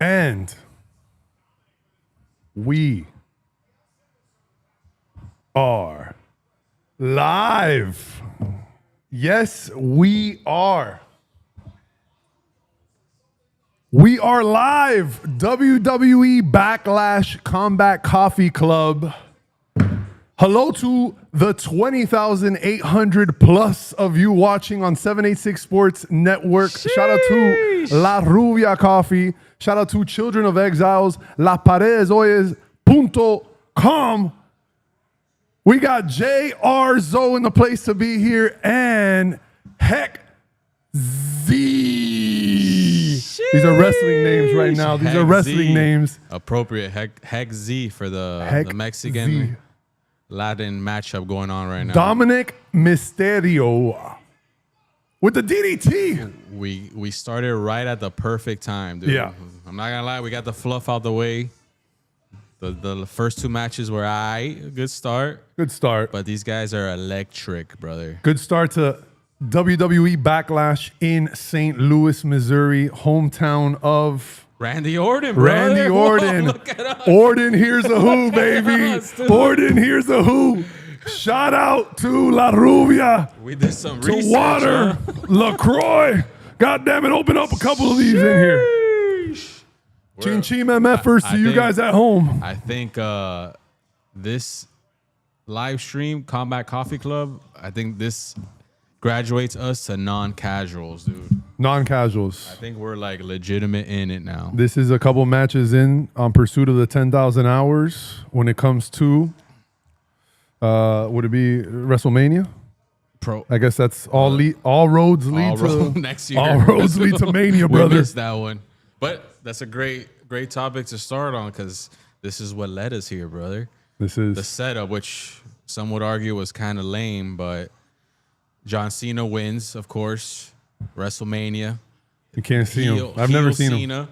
And we are live. Yes, we are. We are live. WWE Backlash Combat Coffee Club. Hello to the 20,800 plus of you watching on 786 Sports Network. Sheesh. Shout out to La Rubia Coffee. Shout out to Children of Exiles. LaParedesOyes.com. We got J.R. Zoe in the place to be here and Heck Z. These are wrestling names right now. These are wrestling names. Appropriate. Heck Z for the Mexican Z. Latin matchup going on right now. Dominic Mysterio with the DDT. We started right at the perfect time, dude. Yeah. I'm not gonna lie, we got the fluff out the way. The first two matches were good start. Good start. But these guys are electric, brother. Good start to WWE Backlash in St. Louis, Missouri, hometown of Randy Orton, bro. Randy Orton. Whoa, look at us. Orton, here's a who, baby. Orton, here's a who. Shout out to La Rubia. We did some To research. Water. LaCroix. God damn it, open up a couple of these in here. Chin Chin MF first to you guys at home. I think this live stream, Combat Coffee Club, I think this graduates us to non-casuals, dude. Non-casuals. I think we're like legitimate in it now. This is a couple matches in on pursuit of the 10,000 hours when it comes to, would it be WrestleMania? I guess that's all roads lead to next year. All roads lead to Mania, We brother. missed that one. But that's a great topic to start on because this is what led us here, brother. This is The setup, which some would argue was kind of lame, but John Cena wins, of course. WrestleMania. you can't see him. I've never seen him. Cena.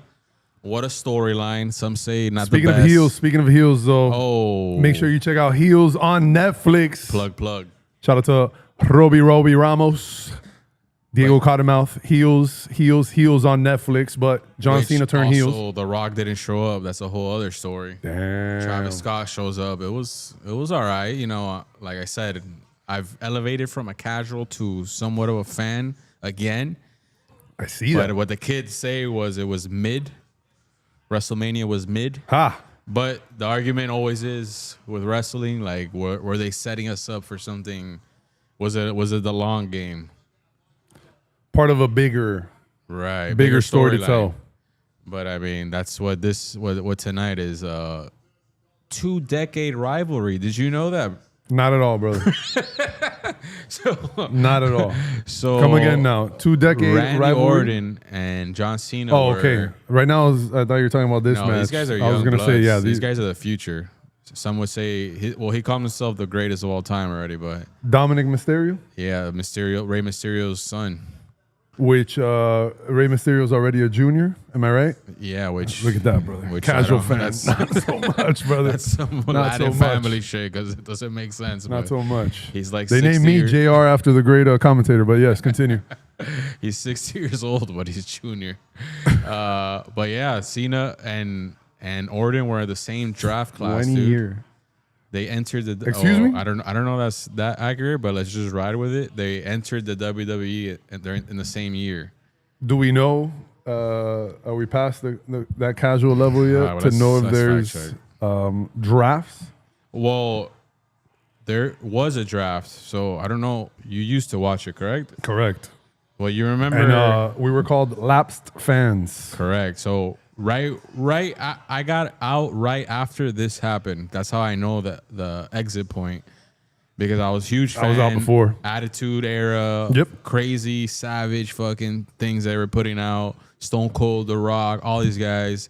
What a storyline. Some say not Speaking the of best. heels, though, Oh. make sure you check out Heels on Netflix. Plug. Shout out to Roby Ramos, Diego Cottonmouth. Heels on Netflix, but John Which Cena turned also, heels. The Rock didn't show up. That's a whole other story. Damn. Travis Scott shows up. It was all right. You know, like I said, I've elevated from a casual to somewhat of a fan again. I see But that. what the kids say was it was mid. WrestleMania was mid. Ha. But the argument always is with wrestling, like were they setting us up for something? Was it the long game? Part of a bigger story to storyline. tell. But I mean, that's what tonight is. 2-decade rivalry. Did you know that? Not at all, brother. Not at all. So Come again now. 2-decade Randy rivalry. Orton and John Cena. Oh, okay. Right now, I thought you were talking about this No, match. these guys are I young was gonna bloods. say, yeah, these guys are the future. Some would say, he called himself the greatest of all time already, but Dominic Mysterio, yeah, Rey Mysterio's son. which Rey Mysterio's already a junior. Am I right? Yeah, which Look at that, brother. Which Casual I don't- fan. Not so much, brother. That's some Not Latin so much. family shit because it doesn't make sense. Not but so much. He's like They 60 named me years- JR after the great commentator, but yes, continue. He's 60 years old, but he's junior. But yeah, Cena and Orton were the same draft class. 20 dude. year. They entered the. Excuse me? I don't know that's that accurate, but let's just ride with it. They entered the WWE and they're in the same year. Do we know? Are we past that casual level yet Well, to know if let's there's fact drafts? Well, there was a draft, so I don't know. You used to watch it, correct? Correct. Well, you remember. And we were called lapsed fans. Correct. So I got out right after this happened. That's how I know that the exit point because I was a huge fan. I was out before. Attitude Era. Yep. Crazy, savage fucking things they were putting out. Stone Cold, The Rock, all these guys.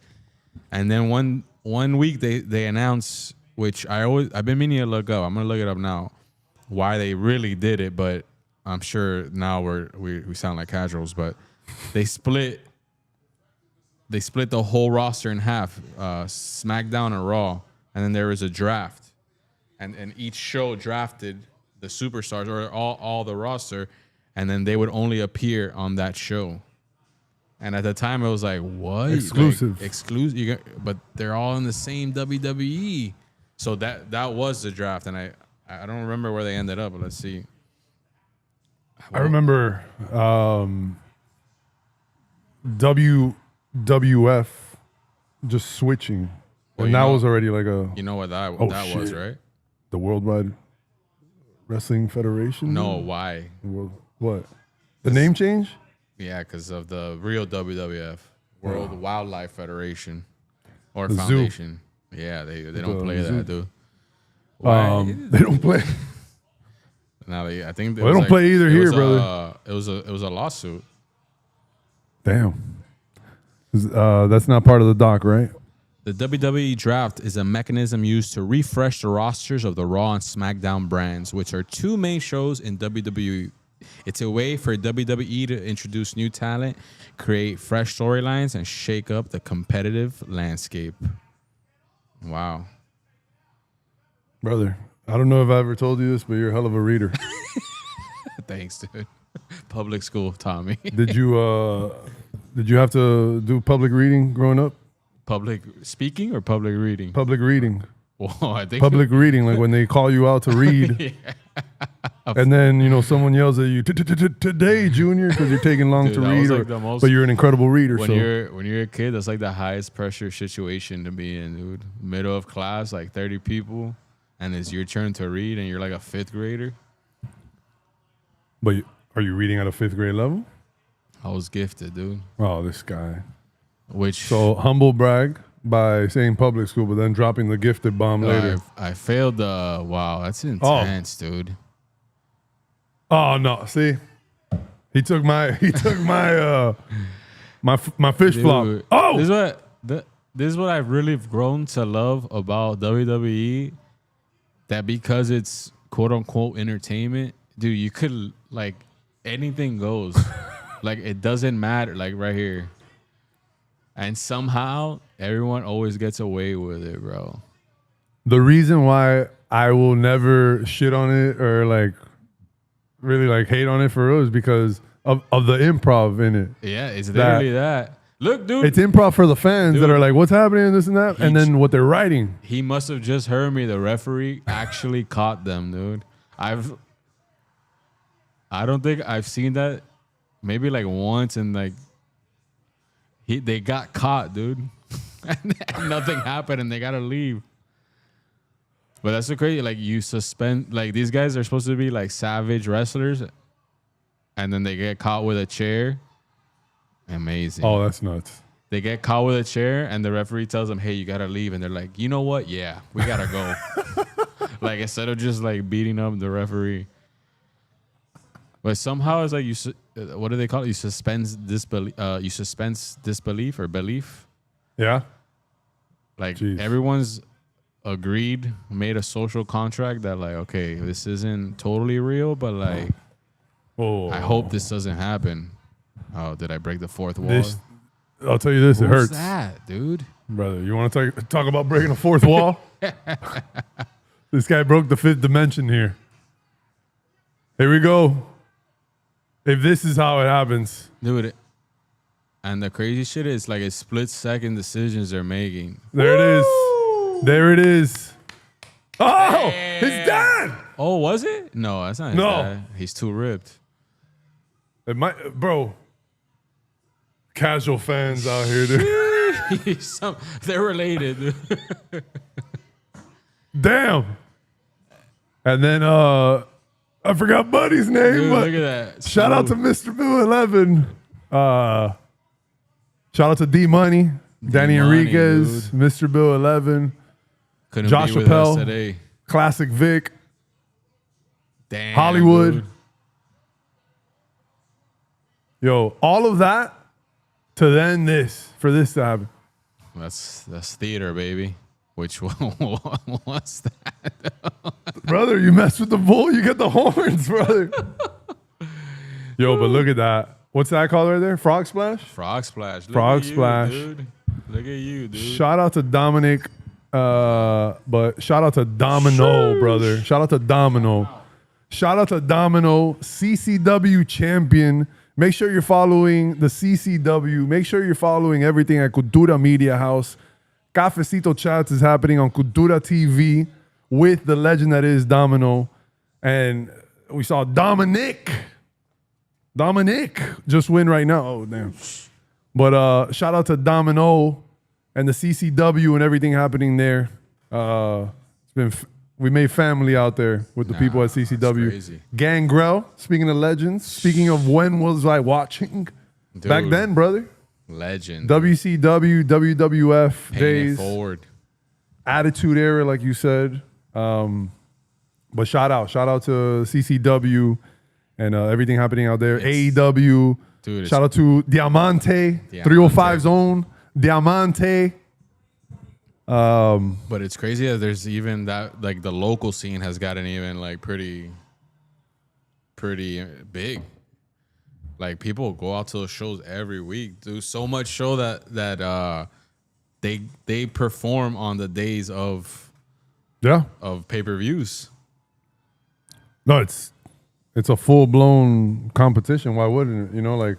And then one week they announced, which I've been meaning to look up. I'm gonna look it up now. Why they really did it, but I'm sure now we sound like casuals, but they split the whole roster in half, SmackDown and Raw, and then there was a draft, and each show drafted the superstars or all the roster, and then they would only appear on that show. And at the time, it was like, what? Exclusive. Like, exclusive. But they're all in the same WWE. So that was the draft. And I don't remember where they ended up, but let's see. I remember WWF just switching. Well, and that was already like a... You know what that was, right? The Worldwide Wrestling Federation? No, why? What? The name change? Yeah, because of the real WWF, World Wildlife Federation or The Foundation. Zoo. Yeah, they don't play zoo. that, dude. Why? They don't play. No, I think they don't play either here, brother. It was a lawsuit. Damn. That's not part of the doc, right? The WWE Draft is a mechanism used to refresh the rosters of the Raw and SmackDown brands, which are two main shows in WWE. It's a way for WWE to introduce new talent, create fresh storylines, and shake up the competitive landscape. Wow. Brother, I don't know if I ever told you this, but you're a hell of a reader. Thanks, dude. Public school taught me. Did you have to do public reading growing up? Public speaking or public reading? Public reading. Well, I think public reading, like when they call you out to read. And then, someone yells at you, today, Junior, because you're taking long to read, but you're an incredible reader. When you're a kid, that's like the highest pressure situation to be in, dude. Middle of class, like 30 people, and it's your turn to read, and you're like a 5th grader. But are you reading at a 5th grade level? I was gifted, dude. Oh, this guy. So humble brag by saying public school, but then dropping the gifted bomb later. I failed the, wow, that's intense, dude. Oh no! See, he took my my fish flop. Oh, this is what I've really grown to love about WWE. That because it's quote unquote entertainment, dude, you could like anything goes. Like it doesn't matter. Like right here, and somehow everyone always gets away with it, bro. The reason why I will never shit on it or like really like hate on it for real is because of the improv in it. Yeah, it's literally that. Look, dude. It's improv for the fans that are like, what's happening and this and that, and then what they're writing. He must have just heard me. The referee actually caught them, dude. I don't think I've seen that maybe like once, and like they got caught, dude. And nothing happened, and they gotta leave. But that's so crazy. Like you suspend, like these guys are supposed to be like savage wrestlers, and then they get caught with a chair. Amazing. Oh, that's nuts. They get caught with a chair, and the referee tells them, "Hey, you gotta leave," and they're like, "You know what? Yeah, we gotta go." Like instead of just like beating up the referee. But somehow it's like what do they call it? You suspend disbelief or belief. Yeah. Like everyone's agreed, made a social contract that like, okay, this isn't totally real, but like, I hope this doesn't happen. Oh, did I break the 4th wall? I'll tell you this, it hurts. What's that, dude? Brother, you want to talk about breaking the 4th wall? This guy broke the 5th dimension here. Here we go. If this is how it happens. Dude, and the crazy shit is like a split-second decisions they're making. There it is. There it is. Oh, his dad. Oh, was it? No, that's not his dad. He's too ripped. It might, bro. Casual fans out here, dude. They're related. Damn. And then I forgot Buddy's name. Dude, but look at that. Shout out to Mr. Bill 11. Shout out to D Money, Danny Enriquez, dude. Mr. Bill 11. Couldn't Josh be with Chappelle, us today. Classic Vic, Damn, Hollywood. Dude. Yo, all of that to then for this to happen. That's theater, baby. Which one was that? Brother, you mess with the bull, you get the horns, brother. Yo, but look at that. What's that called right there? Frog Splash? Frog Splash. Frog Splash. Dude. Look at you, dude. Shout out to Dominic. But shout out to Domino, brother. Shout out to Domino. Shout out to Domino, CCW champion, Make sure you're following the CCW. Make sure you're following everything at Cultura Media House. Cafecito Chats is happening on Cultura TV with the legend that is Domino. And we saw Dominic just win right now. Oh, damn. But shout out to Domino and the CCW and everything happening there. We made family out there with the people at CCW. Gangrel, speaking of legends, speaking of when was I watching? Dude, back then, brother. Legend. WCW, WWF days. Forward. Attitude Era, like you said. But shout out to CCW and everything happening out there. AEW. Dude, shout out to Diamante. 305 Zone. Diamante. But it's crazy that there's even that, like, the local scene has gotten even like pretty big. Like, people go out to those shows every week. Do so much show that they perform on the days of pay-per-views. No, it's a full-blown competition. Why wouldn't it? You know, like,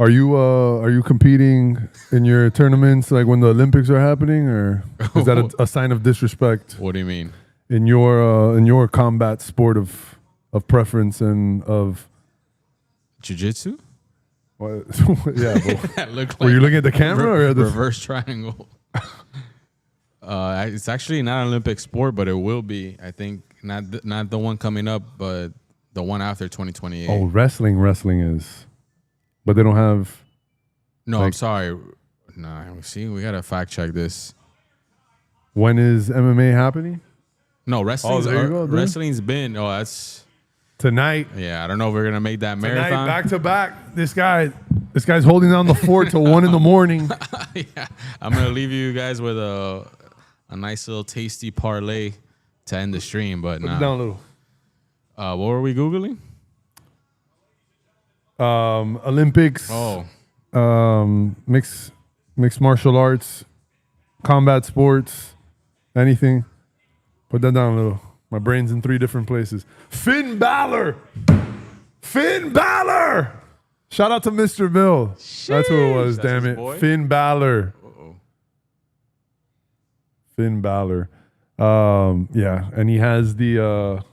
are you competing in your tournaments like when the Olympics are happening, or is that a sign of disrespect? What do you mean? In your combat sport of preference and of jiu-jitsu? What? Yeah. Were you looking at the camera or the reverse triangle? It's actually not an Olympic sport, but it will be. I think not the one coming up, but the one after 2028. Oh, wrestling is. But they don't have. No, I'm sorry. Nah, see, we gotta fact check this. When is MMA happening? No, wrestling's been. Oh, that's tonight. Yeah, I don't know if we're gonna make that marathon. Tonight, back to back. This guy's holding down the fort till 1 a.m. Yeah, I'm gonna leave you guys with a nice little tasty parlay to end the stream. But Put it down a little. What were we googling? Olympics. Mixed martial arts, combat sports, anything. Put that down a little. My brain's in 3 different places. Finn Balor. Shout out to Mr. Bill. Sheesh, that's who it was. Damn it, boy. Finn Balor. Finn Balor. Yeah, and he has the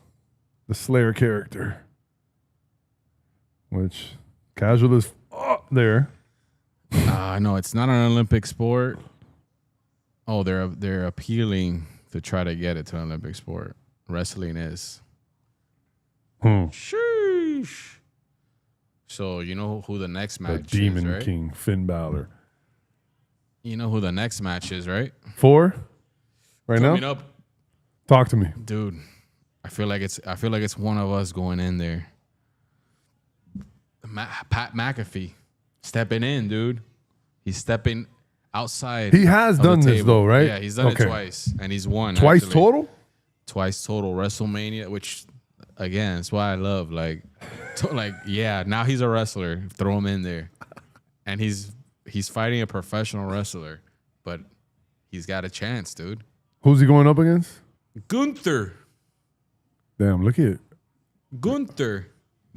Slayer character. Which casual is there. No, it's not an Olympic sport. Oh, they're appealing to try to get it to an Olympic sport. Wrestling is. Sheesh. So you know who the next match is, Demon right? King, Finn Balor. You know who the next match is, right? 4? Right Coming now? Up. Talk to me. Dude, I feel like it's one of us going in there. Pat McAfee stepping in, dude. He's stepping outside. He has done this though, right? Yeah, he's done it twice, and he's won. Twice actually. Total? Twice total. WrestleMania, which again, it's why I love now he's a wrestler. Throw him in there, and he's fighting a professional wrestler, but he's got a chance, dude. Who's he going up against? Gunther. Damn, look at it. Gunther.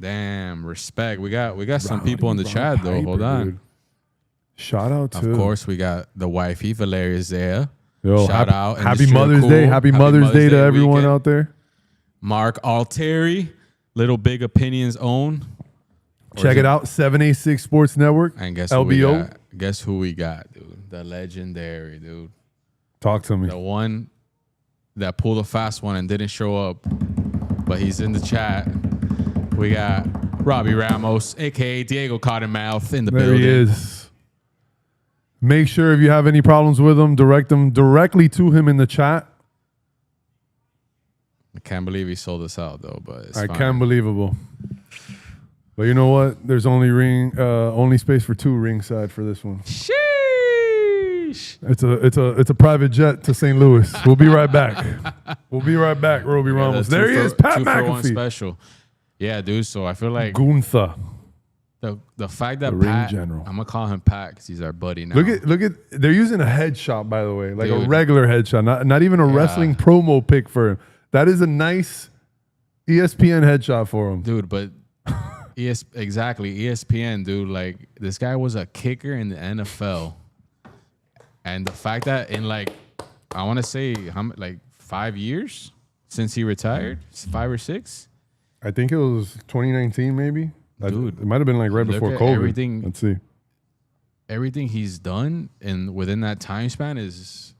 Damn, respect. We got some people in the chat though. Hold on. Dude. Shout out to. Of course, we got the wifey Valeria's there. Yo, shout out. Happy Mother's Day. Happy Mother's Day to everyone out there. Mark Altieri, Little Big Opinions own. Check it out. 786 Sports Network. And guess LBO. Guess who we got, dude? The legendary, dude. Talk to me. The one that pulled a fast one and didn't show up, but he's in the chat. We got Robbie Ramos, a.k.a. Diego Cottonmouth, in the building. There he is. Make sure if you have any problems with him, direct them directly to him in the chat. I can't believe he sold us out, though, but it's fine. Can't believable. But you know what? There's only space for 2 ringside for this one. Sheesh. It's a private jet to St. Louis. We'll be right back. Robbie Ramos. There he is, Pat McAfee. Special. Yeah, dude. So I feel like Gunther. The fact that Pat, I'm gonna call him Pat because he's our buddy now. Look at. They're using a headshot, by the way, like a regular headshot, not even a wrestling promo pic for him. That is a nice ESPN headshot for him, dude. But Exactly, ESPN, dude. Like this guy was a kicker in the NFL, and the fact that in like I want to say like 5 years since he retired, 5 or 6. I think it was 2019, maybe. Dude, it might have been like right before COVID. Everything, Let's see. Everything he's done and within that time span is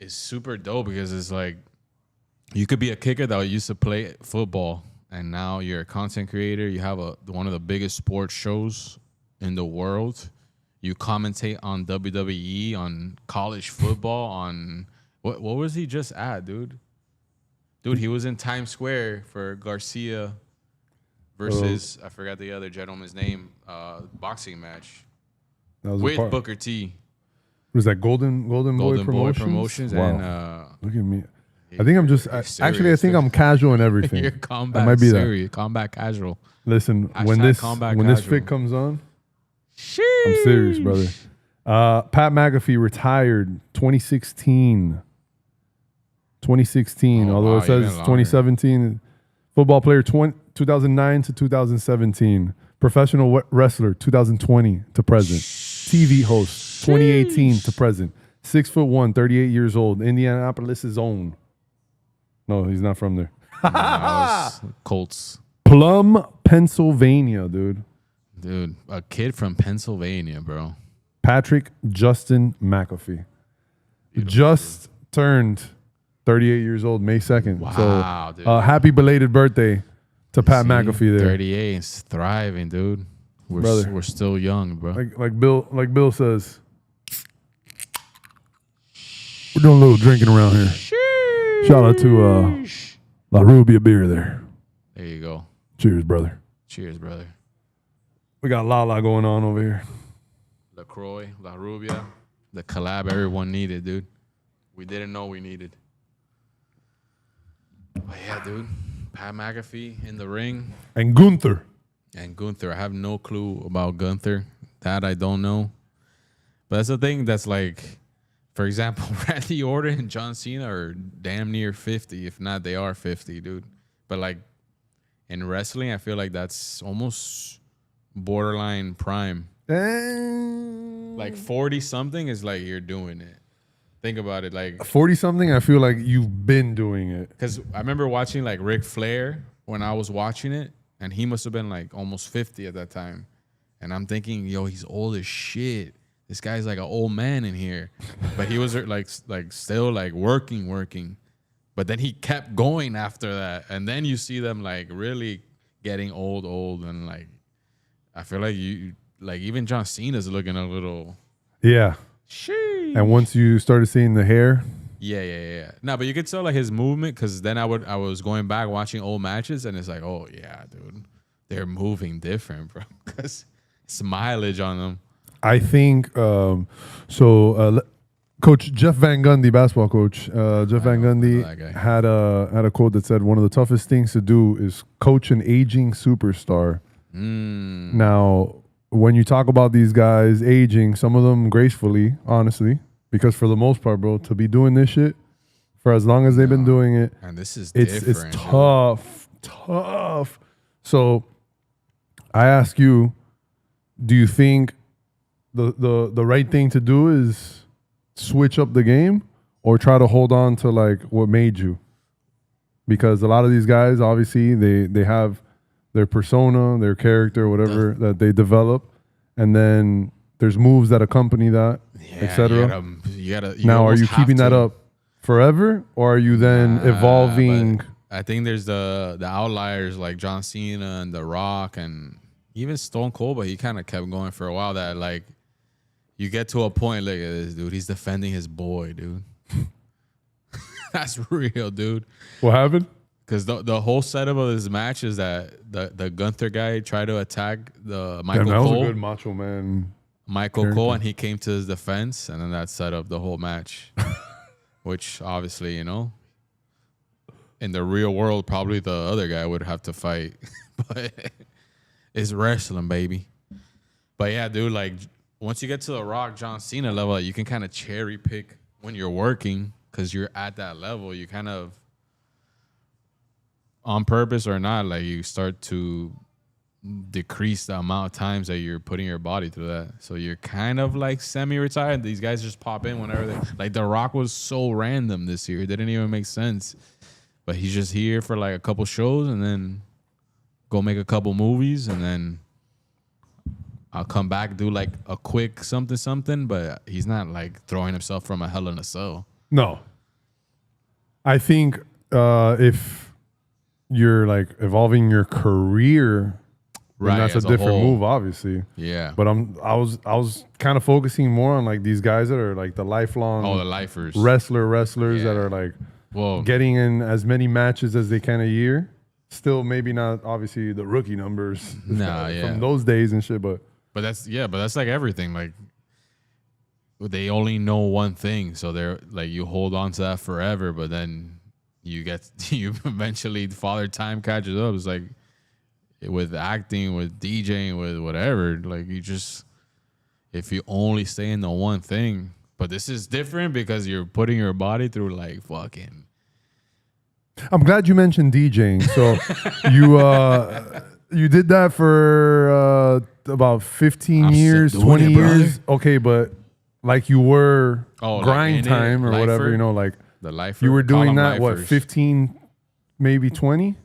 super dope because it's like you could be a kicker that used to play football. And now you're a content creator. You have one of the biggest sports shows in the world. You commentate on WWE, on college football, on what was he just at, dude? Dude, he was in Times Square for Garcia versus I forgot the other gentleman's name, boxing match with Booker T. Was that Golden Boy Promotions? Wow. And look at me. I think I'm just actually. I think I'm casual in everything. You're combat. I might be serious. Combat casual. Listen, when this fit comes on, sheesh. I'm serious, brother. Pat McAfee retired 2016. 2016, although it says 2017. Football player 2009 to 2017. Professional wrestler 2020 to present. TV host 2018 to present. 6'1", 38 years old. Indianapolis' own. No, he's not from there. Colts. Plum, Pennsylvania, dude. Dude, a kid from Pennsylvania, bro. Patrick Justin McAfee. Beautiful. Just turned 38 years old, May 2nd. Wow, so, dude. Happy belated birthday to Pat McAfee there. 38 is thriving, dude. We're still young, bro. Like Bill says, we're doing a little drinking around here. Shout out to La Rubia beer there. There you go. Cheers, brother. Cheers, brother. We got La going on over here. LaCroix, La Rubia, the collab everyone needed, dude. We didn't know we needed. But yeah, dude. Pat McAfee in the ring. And Gunther. I have no clue about Gunther. That I don't know. But that's the thing that's like, for example, Randy Orton and John Cena are damn near 50. If not, they are 50, dude. But like in wrestling, I feel like that's almost borderline prime. Like 40-something is like you're doing it. Think about it. Like 40-something, I feel like you've been doing it. Because I remember watching like Ric Flair when I was watching it, and he must have been like almost 50 at that time. And I'm thinking, yo, he's old as shit. This guy's like an old man in here. But he was like still like working. But then he kept going after that. And then you see them like really getting old. And like, I feel like even John Cena's looking a little. Yeah. Sheesh. And once you started seeing the hair. Yeah. No, but you could tell like his movement, because then I was going back watching old matches, and it's like, oh yeah, dude, they're moving different, bro. Because it's mileage on them. I think Coach Jeff Van Gundy, basketball coach, Jeff Van Gundy had a quote that said one of the toughest things to do is coach an aging superstar. Now, when you talk about these guys aging, some of them gracefully, honestly, because for the most part, bro, to be doing this shit for as long as they've been doing it, and this is it's tough. So I ask you, do you think the right thing to do is switch up the game or try to hold on to like what made you? Because a lot of these guys, obviously, they have their persona, their character, whatever that they develop, and then there's moves that accompany that, etc. Now, are you keeping that up forever, or are you then evolving? I think there's the outliers like John Cena and The Rock and even Stone Cold, but he kind of kept going for a while. That like you get to a point, look at this dude, he's defending his boy, dude. That's real, dude. What happened? Because the whole setup of this match is that the Gunther guy tried to attack the Michael Cole. That was a good Macho Man. Michael Cole, and he came to his defense, and then that set up the whole match. Which obviously, you know, in the real world, probably the other guy would have to fight. But it's wrestling, baby. But yeah, dude, like once you get to the Rock, John Cena level, you can kind of cherry pick when you're working because you're at that level. You kind of, on purpose or not, like you start to decrease the amount of times that you're putting your body through that. So you're kind of like semi-retired. These guys just pop in whenever they like. The Rock was so random this year; it didn't even make sense. But he's just here for like a couple shows and then go make a couple movies and then I'll come back, do like a quick something. But he's not like throwing himself from a Hell in a Cell. No. I think if you're like evolving your career, right, that's a different move, obviously. Yeah. But I was kind of focusing more on like these guys that are like the lifelong, the lifers, wrestlers that are like getting in as many matches as they can a year. Still, maybe not obviously the rookie numbers from those days and shit, but that's like everything. Like they only know one thing, so they're like you hold on to that forever, but then you eventually Father Time catches up. It's like with acting, with DJing, with whatever, like you just, if you only stay in the one thing. But this is different because you're putting your body through like fucking. I'm glad you mentioned DJing. So you did that for about 15 years, 20 years. Okay, but like you were grind time or whatever, you know, like the lifer, you were doing that, lifers. what, 15, maybe 20?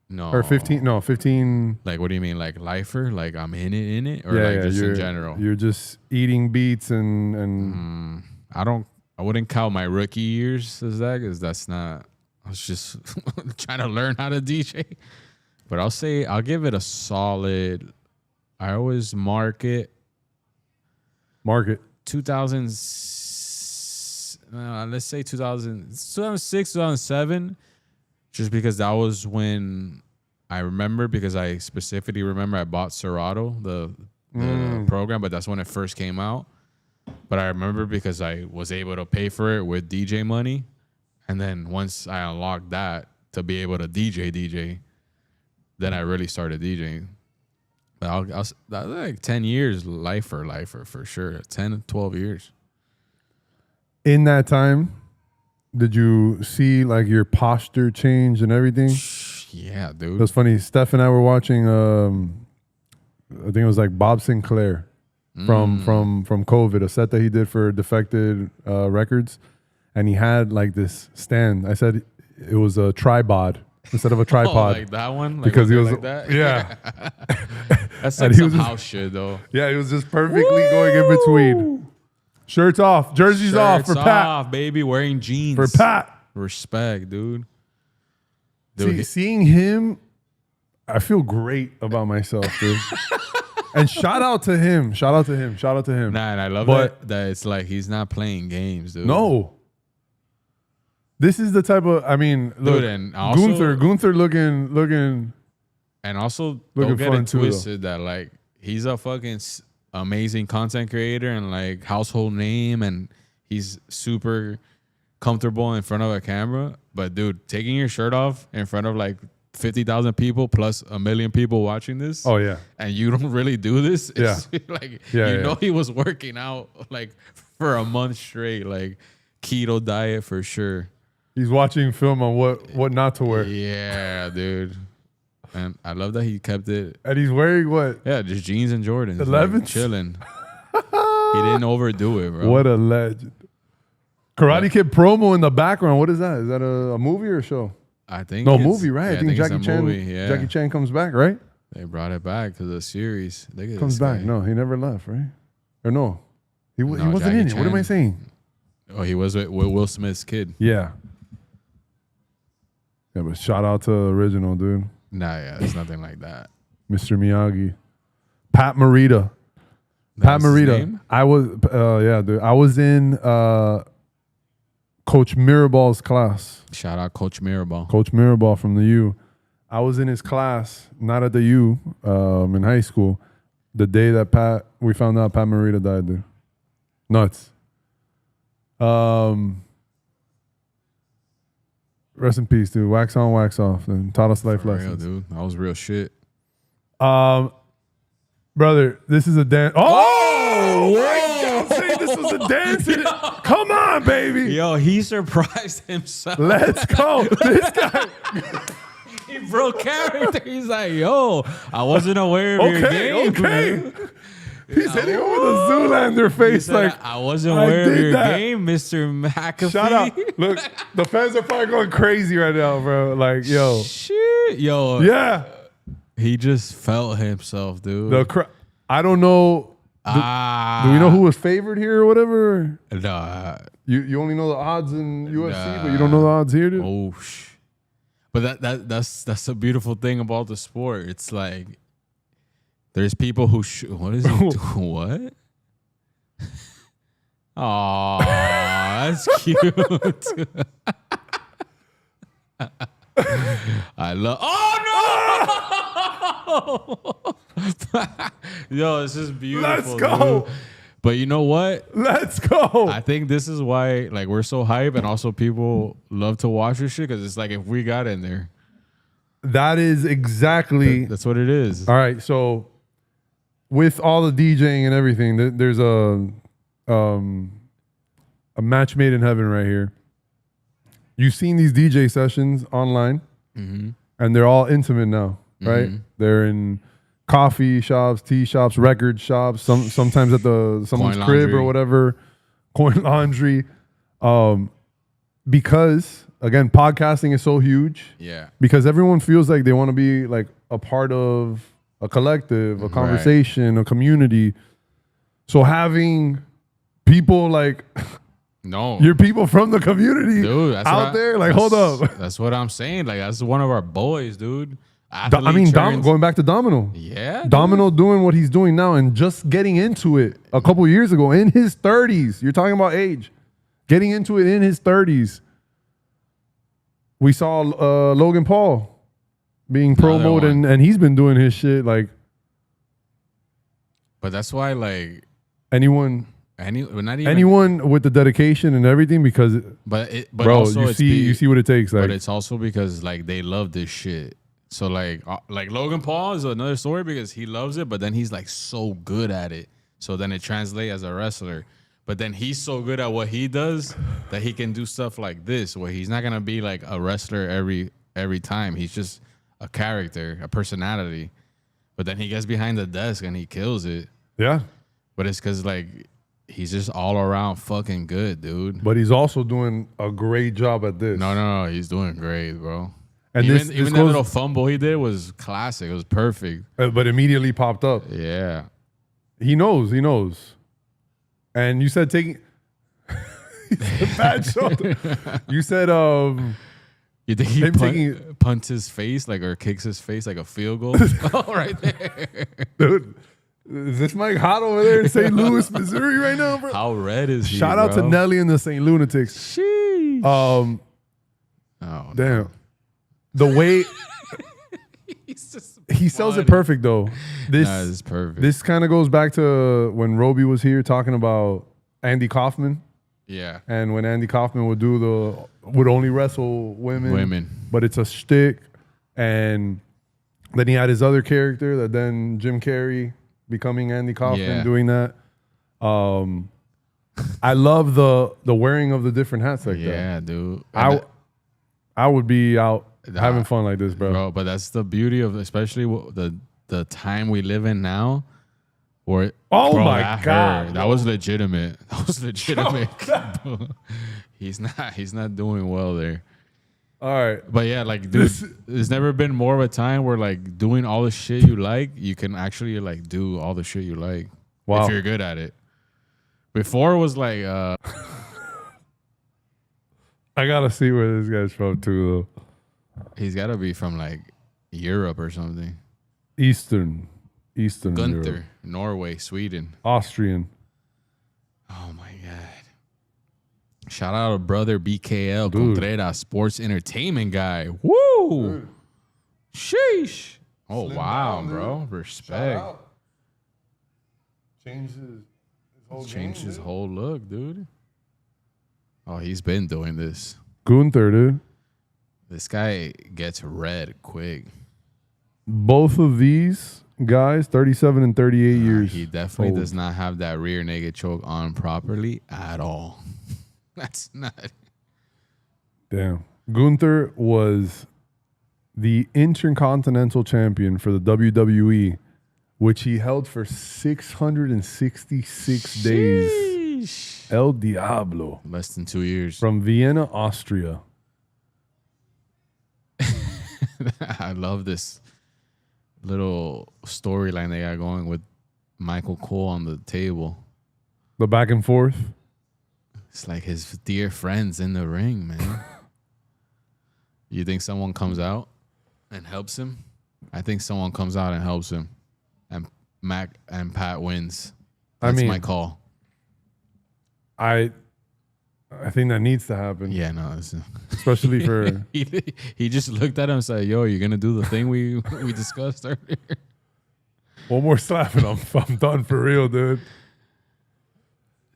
No. Or 15? No, 15. Like, what do you mean? Like lifer? Like I'm in it? Or like just in general? You're just eating beats and I wouldn't count my rookie years as that because that's not, I was just trying to learn how to DJ. But I'll give it a solid, I always mark it. 2000, let's say 2006, 2007, just because that was when I remember, because I specifically remember I bought Serato, the program, but that's when it first came out. But I remember because I was able to pay for it with DJ money. And then once I unlocked that to be able to DJ, then I really started DJing. But that was like 10 years, lifer for sure. 10, 12 years. In that time, did you see like your posture change and everything? Yeah, dude. It was funny. Steph and I were watching, I think it was like Bob Sinclair from COVID, a set that he did for Defected Records. And he had like this stand. I said it was a tripod instead of a tripod. Like that one? Like because he was like that? Yeah. That's like some house shit though. Yeah, he was just perfectly going in between. Shirts off, jerseys off for Pat. Off, baby, wearing jeans. For Pat. Respect, dude. Seeing him, I feel great about myself, dude. And shout out to him. Nah, and I love that it's like he's not playing games, dude. No. This is the type of, I mean, look, dude, and also, Gunther looking. And also, don't get it twisted that like he's a fucking amazing content creator and like household name, and he's super comfortable in front of a camera. But dude, taking your shirt off in front of like 50,000 people plus 1 million people watching this. Oh yeah. And you don't really do this. It's like you know he was working out like for a month straight, like keto diet for sure. He's watching film on what not to wear. Yeah, dude. And I love that he kept it. And he's wearing what? Yeah, just jeans and Jordans. 11s? Like, chilling. He didn't overdo it, bro. What a legend. Karate Kid promo in the background. What is that? Is that a movie or a show? I think movie, right? Yeah, I think Jackie Chan comes back, right? They brought it back to the series. Comes back. No, he never left, right? Or no? He wasn't Jackie in it. What am I saying? Oh, he was with Will Smith's kid. Yeah. Yeah, but shout out to the original, dude. Nah, yeah, it's nothing like that. Mr. Miyagi. Pat Morita. Pat Morita. I was, dude. I was in Coach Miraball's class. Shout out Coach Miraball. Coach Miraball from the U. I was in his class, not at the U, in high school, the day that we found out Pat Morita died, dude. Nuts. Rest in peace, dude. Wax on, wax off. And taught us life lessons. Real, dude. That was real shit. Brother, this is a dance. Oh! Whoa! Say this was a dance. Come on, baby. Yo, he surprised himself. Let's go. This guy. he broke character. He's like, yo, I wasn't aware of your game. Okay. He's hitting him with a Zoolander face. Like, I wasn't aware of your game, Mr. McAfee. Shout out. Look, the fans are probably going crazy right now, bro. Like, yo. Shit. Yo. Yeah. He just felt himself, dude. I don't know. Do we know who was favored here or whatever? Nah. You only know the odds in UFC, but you don't know the odds here, dude? Oh, But that's a beautiful thing about the sport. It's like there's people who what is it? What? Oh, that's cute. I love. Oh no! Yo, this is beautiful. Let's go. Dude. But you know what? Let's go. I think this is why like we're so hype, and also people love to watch this shit because it's like if we got in there. That is exactly. That's what it is. All right, so with all the DJing and everything, there's a match made in heaven right here. You've seen these DJ sessions online, and they're all intimate now, right? They're in coffee shops, tea shops, record shops, sometimes at someone's crib or whatever, coin laundry. Because again, podcasting is so huge. Yeah. Because everyone feels like they want to be like a part of a collective, a conversation, a community. So having people like your people from the community dude, out there, like, hold up. That's what I'm saying. Like, that's one of our boys, dude. I mean, going back to Domino. Yeah. Domino doing what he's doing now and just getting into it a couple years ago in his 30s. You're talking about age. Getting into it in his 30s. We saw Logan Paul being promoted and he's been doing his shit like. But that's why, like, anyone with the dedication and everything, because but bro, also you see what it takes. Like, but it's also because like they love this shit. So like Logan Paul is another story because he loves it, but then he's like so good at it. So then it translates as a wrestler. But then he's so good at what he does that he can do stuff like this, where he's not gonna be like a wrestler every time. He's just a character, a personality. But then he gets behind the desk and he kills it. Yeah. But it's because like he's just all around fucking good, dude. But he's also doing a great job at this. No, he's doing great, bro. And even that little fumble he did was classic. It was perfect. But immediately popped up. Yeah. He knows. And you said taking bad shot. You said you think he punts his face like or kicks his face like a field goal? Oh, right there. Dude, is this Mike hot over there in St. Louis, Missouri right now, bro? How red is he? Shout out to Nelly and the St. Lunatics. Sheesh. Oh, damn. No. The way he sells it perfect though. This is perfect. This kind of goes back to when Roby was here talking about Andy Kaufman. Yeah. And when Andy Kaufman would only wrestle women. But it's a shtick. And then he had his other character that then Jim Carrey becoming Andy Kaufman doing that. I love the wearing of the different hats like that. Yeah, dude. I would be out having fun like this, bro. But that's the beauty of especially the time we live in now. Where my God, that was legitimate. That was legitimate. He's not doing well there. All right. But yeah, like, dude, there's never been more of a time where like doing all the shit you like, you can actually like do all the shit you like. Wow. If you're good at it. Before it was like I gotta see where this guy's from too though. He's gotta be from like Europe or something. Eastern Gunther, Europe. Norway, Sweden. Austrian. Oh my God. Shout out to brother BKL Contreras, sports entertainment guy. Woo! Dude. Sheesh. Oh, slim wow, down, bro. Respect. Changed his whole look, dude. Oh, he's been doing this. Gunther, dude. This guy gets red quick. Both of these guys, 37 and 38 years. He definitely does not have that rear naked choke on properly at all. That's not. Damn. Gunther was the Intercontinental Champion for the WWE, which he held for 666 days. El Diablo. Less than 2 years. From Vienna, Austria. I love this little storyline they got going with Michael Cole on the table. The back and forth. It's like his dear friends in the ring, man. You think someone comes out and helps him? I think someone comes out and helps him. And Mac and Pat wins. That's my call. I think that needs to happen. Yeah, no. Especially for... he just looked at him and said, yo, you're going to do the thing we discussed earlier? One more slap and I'm done for real, dude.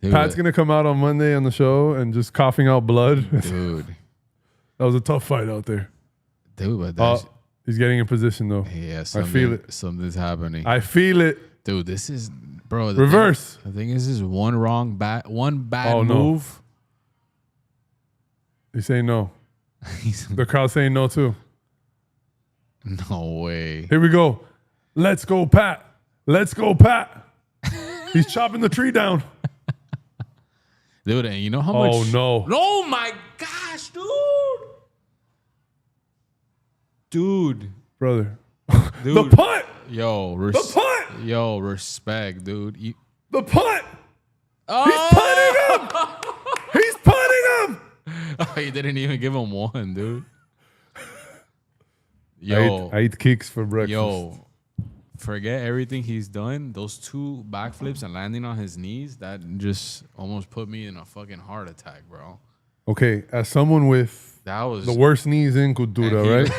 Pat's going to come out on Monday on the show and just coughing out blood. Dude. That was a tough fight out there. Dude, but he's getting in position, though. Yeah, I feel it. Something's happening. I feel it. Dude, this is... Bro, reverse. I think this is one bad move. He's saying no. The crowd's saying no, too. No way. Here we go. Let's go, Pat. Let's go, Pat. He's chopping the tree down. Dude, and you know how much... Oh, no. Oh, my gosh, dude. Dude. Brother. Dude. The punt. Yo, the punt. Yo, respect, dude. The punt. Oh. He's punting him. He's punting him. Oh, he didn't even give him one, dude. Yo. I eat kicks for breakfast. Yo. Forget everything he's done. Those 2 backflips and landing on his knees, that just almost put me in a fucking heart attack, bro. Okay, as someone with the worst knees in Cultura, right?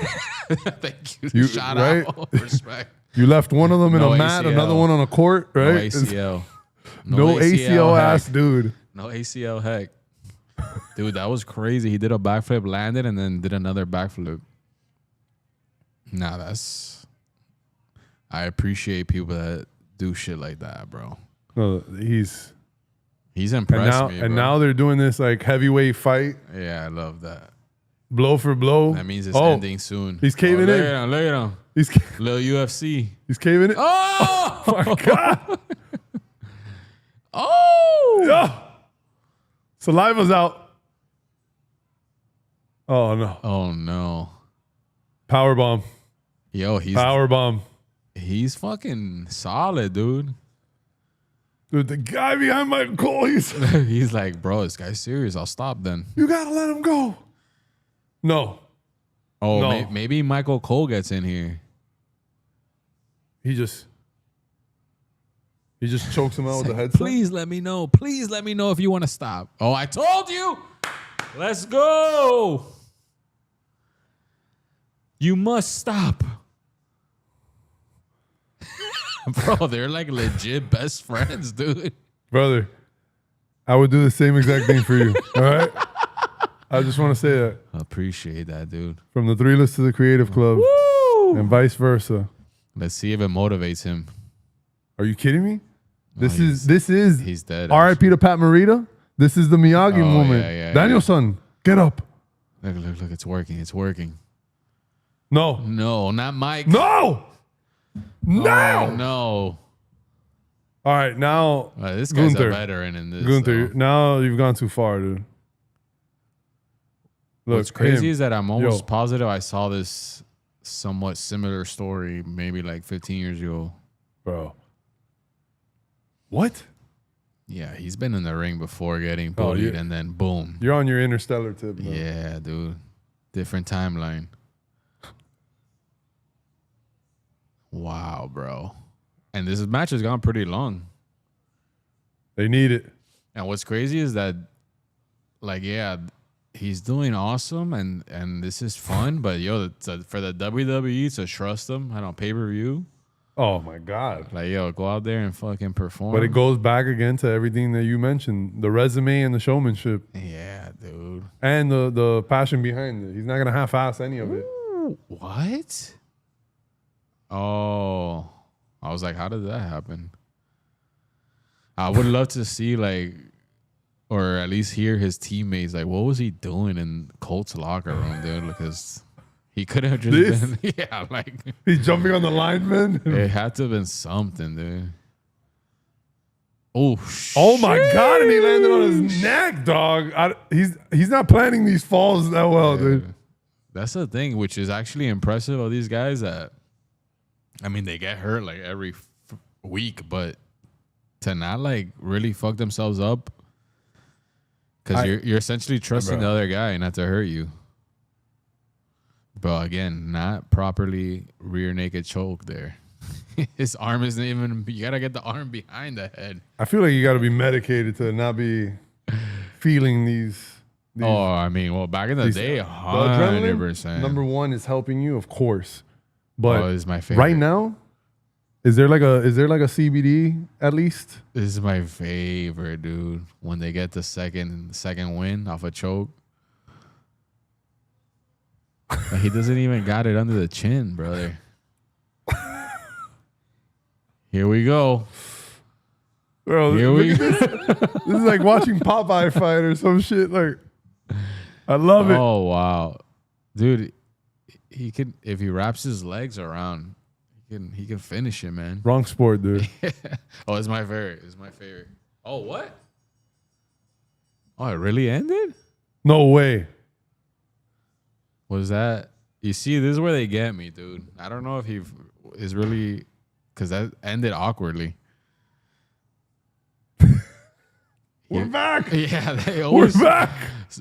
Thank you. Shout out. Respect. You left one of them in a mat, ACL. Another one on a court, right? No ACL. No ACL ass dude. No ACL heck. Dude, that was crazy. He did a backflip, landed, and then did another backflip. Nah, that's... I appreciate people that do shit like that, bro. No, he's impressed me, bro. And now they're doing this like heavyweight fight. Yeah, I love that. Blow for blow. That means it's ending soon. He's caving in. Look at him. Little UFC. He's caving in. Oh! Oh my God. Oh! Yeah. Saliva's out. Oh no. Oh no. Power bomb. Yo, he's power bomb. He's fucking solid, dude. Dude, the guy behind Michael Cole, he's like, bro, this guy's serious. I'll stop then. You gotta let him go. No. Oh, no. Maybe Michael Cole gets in here. He just chokes him out with the headset. Please let me know. Please let me know if you want to stop. Oh, I told you. Let's go. You must stop. Bro, they're like legit best friends, dude. Brother, I would do the same exact thing for you. All right? I just want to say that. I appreciate that, dude. From the Three Lists to the Creative Club. Woo! And vice versa. Let's see if it motivates him. Are you kidding me? No, This is he's dead. R.I.P. to Pat Morita. This is the Miyagi moment. Yeah, Danielson, get up. Look, it's working. It's working. No. No, not Mike. No. No. Oh, no. All right, now this guy's a veteran in this. Gunther, now you've gone too far, dude. Look, what's crazy is that I'm almost positive I saw this somewhat similar story maybe like 15 years ago. Bro. What? Yeah, he's been in the ring before getting bullied and then boom. You're on your interstellar tip, bro. Yeah, dude. Different timeline. Wow, bro. And this match has gone pretty long. They need it. And what's crazy is that, like, yeah, he's doing awesome and this is fun, but yo, for the WWE to trust him, I don't pay-per-view. Oh my God. Like, yo, go out there and fucking perform. But it goes back again to everything that you mentioned. The resume and the showmanship. Yeah, dude. And the passion behind it. He's not gonna half-ass any of it. Ooh, what? Oh. I was like, how did that happen? I would love to see, like, or at least hear his teammates, like, what was he doing in Colt's locker room, dude? Because He could have just been, yeah, like he's jumping on the lineman. it had to have been something, dude. Oh, oh my God! And he landed on his neck, dog. He's not planning these falls that well, dude. That's the thing, which is actually impressive of these guys. That I mean, they get hurt like every week, but to not like really fuck themselves up, because you're essentially trusting the other guy not to hurt you. But again, not properly rear naked choke there. His arm isn't even. You gotta get the arm behind the head. I feel like you gotta be medicated to not be feeling these. Oh, I mean, well, back in the day, 100%. Number one is helping you, of course. But is my favorite. Right now, is there like a CBD at least? This is my favorite, dude. When they get the second win off a choke. Like, he doesn't even got it under the chin, brother. Here we go. Bro, here we go. This is like watching Popeye fight or some shit. Like, I love it. Oh, wow. Dude, he can, if he wraps his legs around, he can finish it, man. Wrong sport, dude. Oh, it's my favorite. It's my favorite. Oh, what? Oh, it really ended? No way. Was that? You see, this is where they get me, dude. I don't know if he is really, because that ended awkwardly. We're back. Yeah, they always. We're back.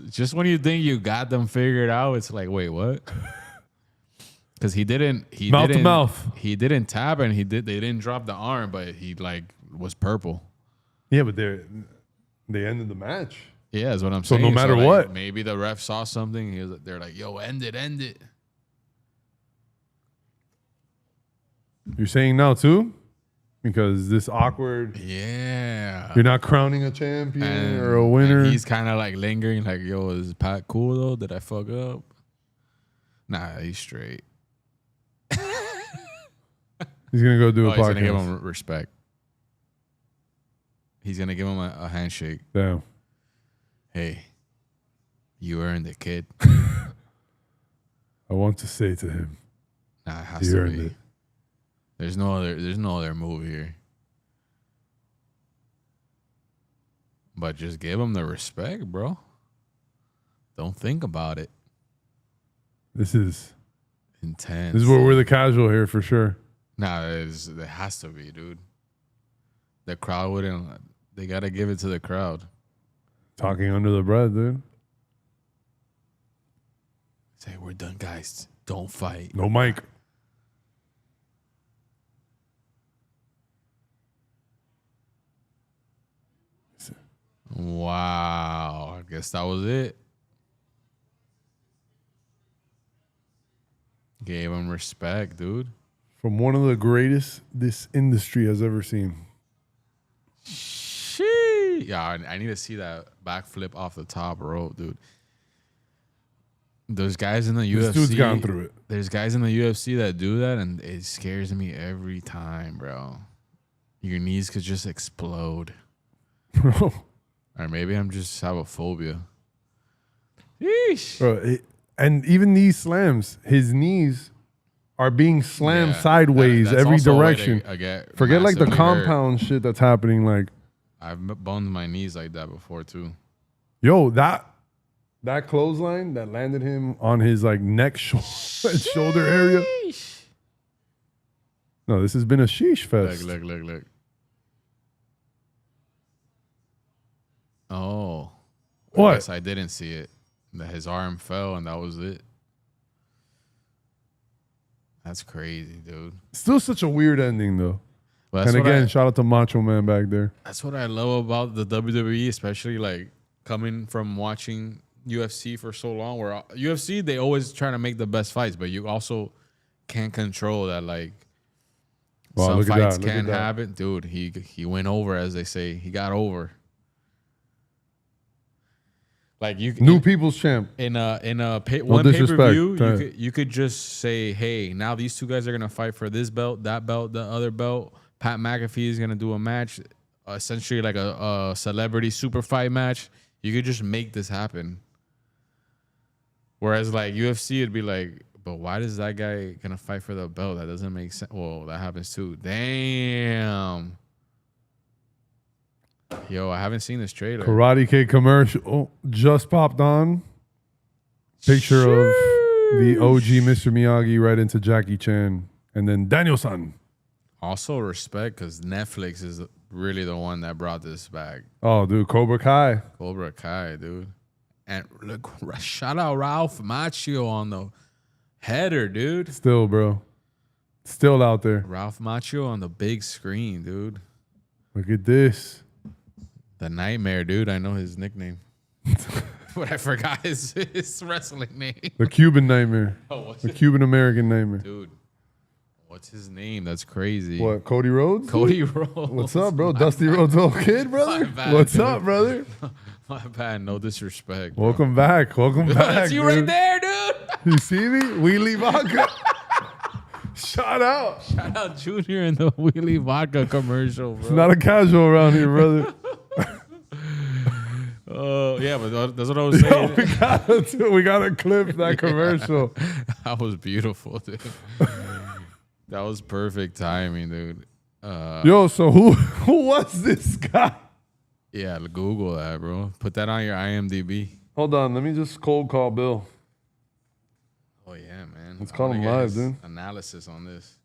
Just when you think you got them figured out, it's like, wait, what? Because he didn't. Mouth to mouth. He didn't tap, and they didn't drop the arm, but he like was purple. Yeah, but they ended the match. Yeah, that's what I'm saying. So no matter what, maybe the ref saw something. They're like, "Yo, end it." You're saying now too, because this awkward. Yeah. You're not crowning a champion or a winner. He's kind of like lingering, like, "Yo, is Pat cool though? Did I fuck up?" Nah, he's straight. He's gonna go do a podcast. He's gonna give him respect. He's gonna give him a handshake. Damn. Hey, you earned it, kid. I want to say to him, nah, it has to be. It. There's no other move here. But just give him the respect, bro. Don't think about it. This is intense. This is where we're the casual here for sure. Nah, it has to be, dude. The crowd wouldn't. They gotta give it to the crowd. Talking under the breath, dude. Say, we're done, guys. Don't fight. No mic. Wow. I guess that was it. Gave him respect, dude. From one of the greatest this industry has ever seen. Yeah, I need to see that backflip off the top rope, dude. Those guys in the UFC. This dude's gone through it. There's guys in the UFC that do that, and it scares me every time, bro. Your knees could just explode. Bro. Or maybe I'm just have a phobia. Yeesh. Bro, and even these slams, his knees are being slammed sideways every direction. Forget like the compound shit that's happening. Like, I've boned my knees like that before too. Yo, that clothesline that landed him on his like neck, shoulder area. No, this has been a sheesh fest. Look. Oh, what? I guess I didn't see it. His arm fell and that was it. That's crazy, dude. Still such a weird ending though. Well, and again, shout out to Macho Man back there. That's what I love about the WWE, especially like coming from watching UFC for so long. Where UFC, they always try to make the best fights, but you also can't control that. Like some fights can't happen, dude. He went over, as they say. He got over. Like new people's champ in one pay-per-view, you could just say, hey, now these two guys are gonna fight for this belt, that belt, the other belt. Pat McAfee is gonna do a match, essentially like a celebrity super fight match. You could just make this happen. Whereas like UFC, it'd be like, But why does that guy gonna fight for the belt? That doesn't make sense. Well, that happens too. Damn. Yo, I haven't seen this trailer. Karate Kid commercial just popped on. Picture of the OG Mr. Miyagi right into Jackie Chan. And then Daniel-san. Also respect, because Netflix is really the one that brought this back. Oh, dude, Cobra Kai. Cobra Kai, dude. And look, shout out Ralph Macchio on the header, dude. Still, bro. Still out there. Ralph Macchio on the big screen, dude. Look at this. The Nightmare, dude. I know his nickname. But I forgot his wrestling name. The Cuban Nightmare. Oh, what's the Cuban American Nightmare. Dude, what's his name? That's crazy. What, Cody Rhodes? Cody Rhodes. What's up, bro? Dusty Rhodes' old kid, brother? Bad, What's dude. up, brother? My bad. No disrespect. Bro. Welcome back. Welcome back. That's you dude. right there, dude. You see me? Wheelie Vodka. Shout out. Shout out Junior in the Wheelie Vodka commercial, bro. It's not a casual around here, brother. Yeah, but that's what I was saying. We gotta clip that commercial. That was beautiful, dude. That was perfect timing, dude. Yo, so who was this guy? Yeah, Google that, bro. Put that on your IMDb. Hold on, let me just cold call Bill. Oh yeah, man. Let's call him live, dude. Analysis on this.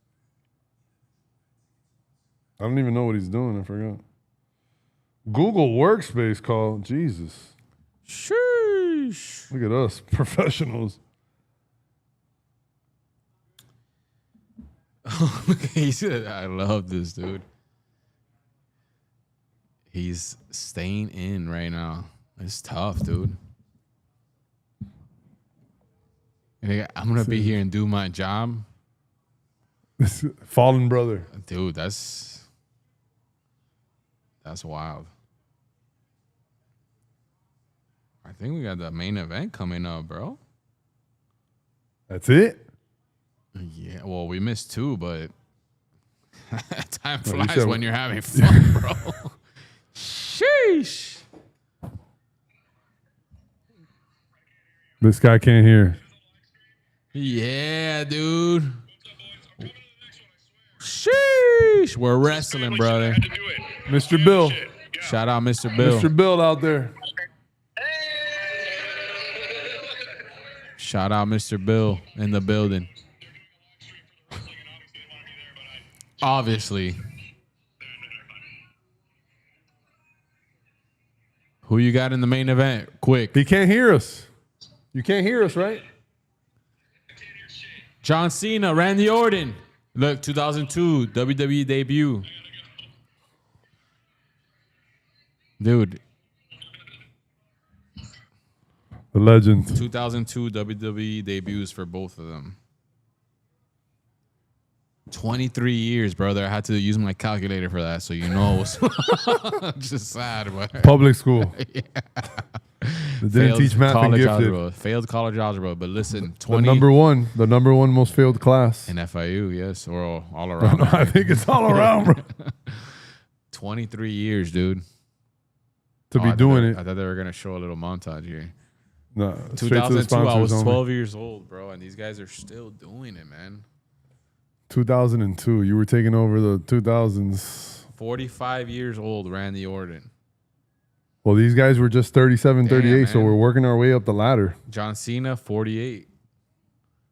I don't even know what he's doing. I forgot. Google Workspace call. Jesus. Sheesh. Look at us, professionals. He said, I love this, dude. He's staying in right now. It's tough, dude. I'm going to be here and do my job. Fallen brother. Dude, that's wild. I think we got the main event coming up, bro. That's it? Yeah, well, we missed two, but time Oh, you flies said- when you're having fun, bro. Sheesh. This guy can't hear. Yeah, dude. Sheesh. We're wrestling, brother. Mr. Bill. Shout out Mr. Bill. Mr. Bill out there. Shout out Mr. Bill in the building. Obviously. Who you got in the main event? Quick. He can't hear us. You can't hear us, right? John Cena, Randy Orton. Look, 2002 WWE debut. Dude, The legend. 2002 WWE debuts for both of them. 23 years, brother. I had to use my calculator for that, so you know it was just sad. But Public school. yeah. They didn't teach math and college gifted. algebra. Failed college algebra, but listen, The 20 number one most failed class. in FIU, yes, or all around. No, I think it's all around, bro. 23 years, dude. To be doing it. I thought they were gonna show a little montage here. No, straight to the 2002, I was sponsors 12 only. years old, bro, and these guys are still doing it, man. 2002. You were taking over the 2000s. 45 years old, Randy Orton. Well, these guys were just 37, Damn, 38, so man. we're working our way up the ladder. John Cena, 48.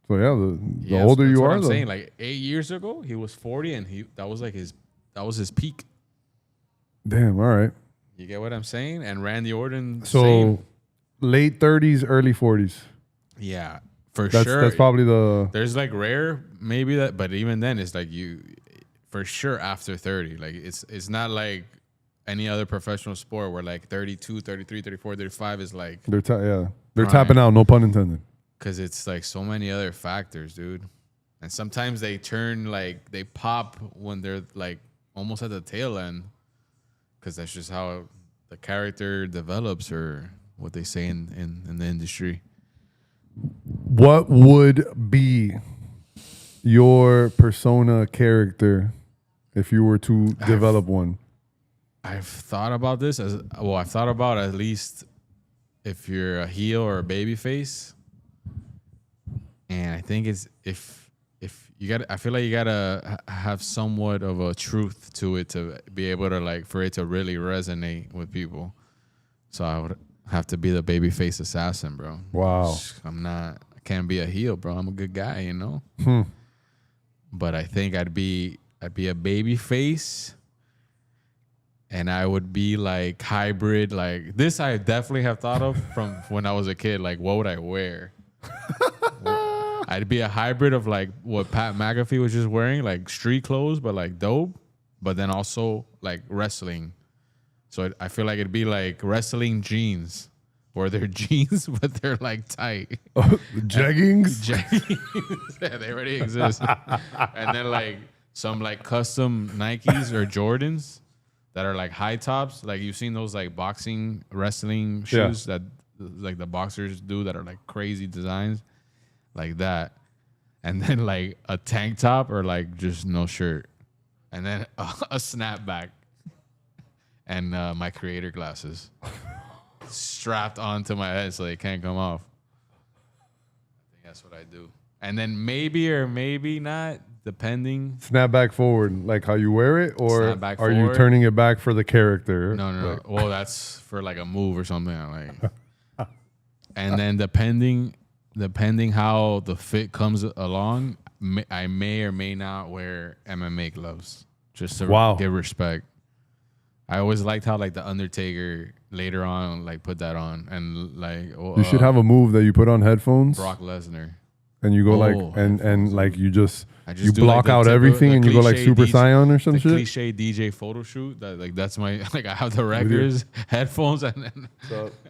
So yeah, the Yes, older that's you what are, I'm though. saying, like 8 years ago, he was 40, and that was his peak. Damn, all right. You get what I'm saying? And Randy Orton, So same. late 30s, early 40s. Yeah, for That's sure. that's probably the There's like rare, maybe that, but even then, it's like you, for sure after 30. Like it's not like any other professional sport where like 32, 33, 34, 35 is like, they're they're Prime. tapping out. No pun intended. because it's like so many other factors, dude. And sometimes they turn like they pop when they're like almost at the tail end, because that's just how the character develops, or what they say in the industry. What would be your persona character if you were to develop one? I've thought about this I've thought about at least if you're a heel or a baby face. And I think it's if you got, I feel like you gotta have somewhat of a truth to it to be able to like for it to really resonate with people. So I would have to be the babyface assassin, bro. Wow. I can't be a heel, bro. I'm a good guy, you know. But I think I'd be a babyface, and I would be like hybrid. Like this, I definitely have thought of from when I was a kid. Like, what would I wear? I'd be a hybrid of like what Pat McAfee was just wearing, like street clothes, but like dope, but then also like wrestling. So I feel like it'd be like wrestling jeans, where they're jeans, but they're like tight. Jeggings? Jeggings. Yeah, they already exist. And then like some like custom Nikes or Jordans that are like high tops. Like you've seen those like boxing, wrestling shoes that like the boxers do that are like crazy designs. Like that. And then like a tank top or like just no shirt. And then a snapback. And my creator glasses strapped onto my head so they can't come off. I think that's what I do. And then maybe or maybe not, depending. Snap back forward, like how you wear it? Or are you turning it back for the character? No. Like, well, that's for like a move or something. Like. And then depending how the fit comes along, I may or may not wear MMA gloves just to give respect. I always liked how like the Undertaker later on like put that on, and like you should have a move that you put on headphones. Brock Lesnar. And you go and like you block out everything and you go like Super Saiyan or some shit. Cliche DJ photo shoot. That's my like I have the records, headphones, and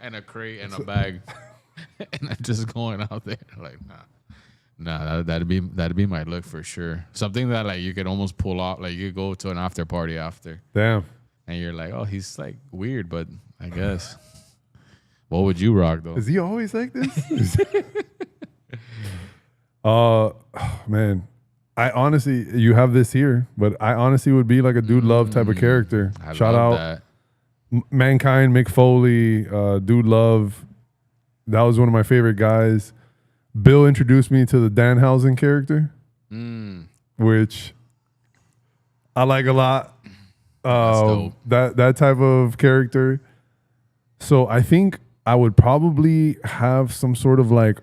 a crate and a bag, and I'm just going out there like that'd be my look for sure. Something that like you could almost pull off. Like you go to an after party after. Damn. And you're like, oh, he's like weird, but I guess. What would you rock though? Is he always like this? Man, I honestly, you have this here, but I honestly would be like a Dude Love type of character. Shout out Mankind, Mick Foley, Dude Love. That was one of my favorite guys. Bill introduced me to the Danhausen character, which I like a lot. That type of character. So I think I would probably have some sort of like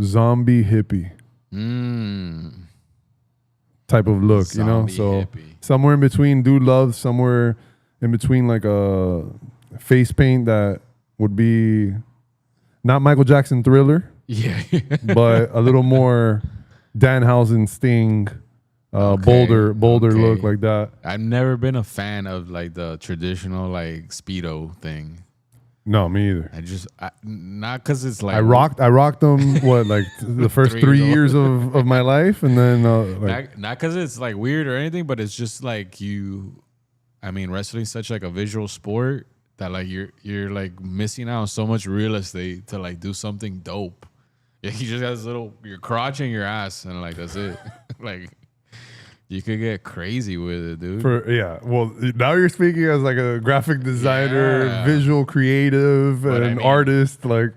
zombie hippie type of look, zombie, you know? So hippie. Somewhere in between Dude Love, somewhere in between like a face paint that would be not Michael Jackson Thriller, but a little more Danhausen Sting. Boulder look like that. I've never been a fan of like the traditional like Speedo thing. No, me either. Not because it's like I rocked them like the first 3 years of my life, and then not because it's like weird or anything, but it's just like wrestling's such like a visual sport that like you're like missing out on so much real estate to like do something dope. You just have your crotch and your ass, and like that's it. Like. You could get crazy with it, dude. Well, now you're speaking as like a graphic designer, visual creative, and artist. Like,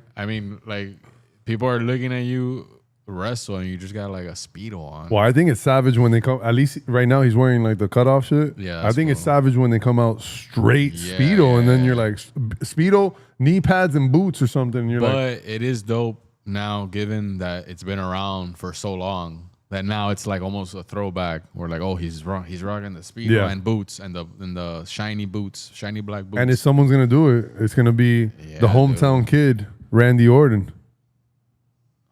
people are looking at you wrestle, and you just got like a Speedo on. Well, I think it's savage when they come. At least right now, he's wearing like the cutoff shit. Yeah, I think it's savage when they come out straight Speedo, and then you're like Speedo, knee pads, and boots or something. But it is dope now, given that it's been around for so long. That now it's like almost a throwback. We're like, oh, he's rocking the Speedo and boots and the shiny boots, shiny black boots. And if someone's gonna do it, it's gonna be the hometown kid, Randy Orton.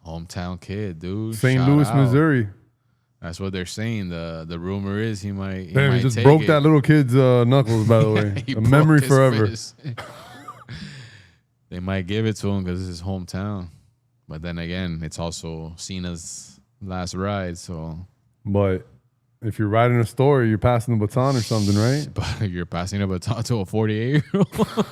Hometown kid, dude. St. Louis, Missouri. That's what they're saying. The rumor is he might. Damn, he just broke that little kid's knuckles. By the way, a memory forever. They might give it to him because it's his hometown, but then again, it's also Cena's last ride, so. But if you're riding a story, you're passing the baton or something, right? But you're passing a baton to a 48-year-old.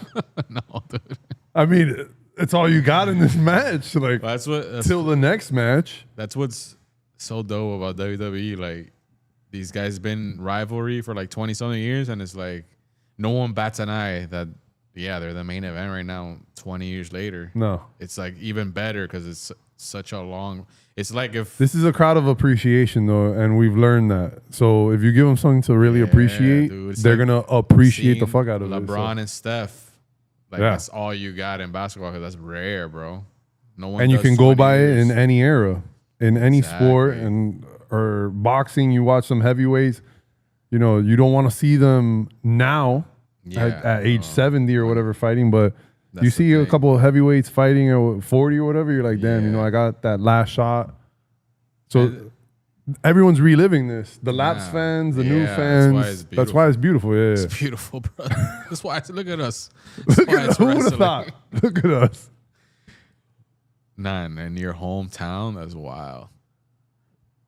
No, dude. I mean, it's all you got in this match. Like that's till the next match. That's what's so dope about WWE. Like these guys been rivalry for like 20-something years, and it's like no one bats an eye that they're the main event right now. 20 years later, no, it's like even better because it's such a long. It's like if this is a crowd of appreciation though, and we've learned that. So if you give them something to really appreciate, dude, they're like gonna appreciate the fuck out of LeBron it. LeBron and Steph, like that's all you got in basketball because that's rare, bro. No one. And you can go by it in any era, in any sport, Exactly. and or boxing. You watch some heavyweights. You know, you don't want to see them now at age 70 or whatever fighting, but you see a couple of heavyweights fighting at 40 or whatever. You're like, damn, you know, I got that last shot. So everyone's reliving this. The Laps fans, the new fans. That's why it's beautiful. Yeah, it's beautiful, bro. That's why. Look at us. Look at us. Who would have thought? Look at us. Nah, and your hometown, that's wild.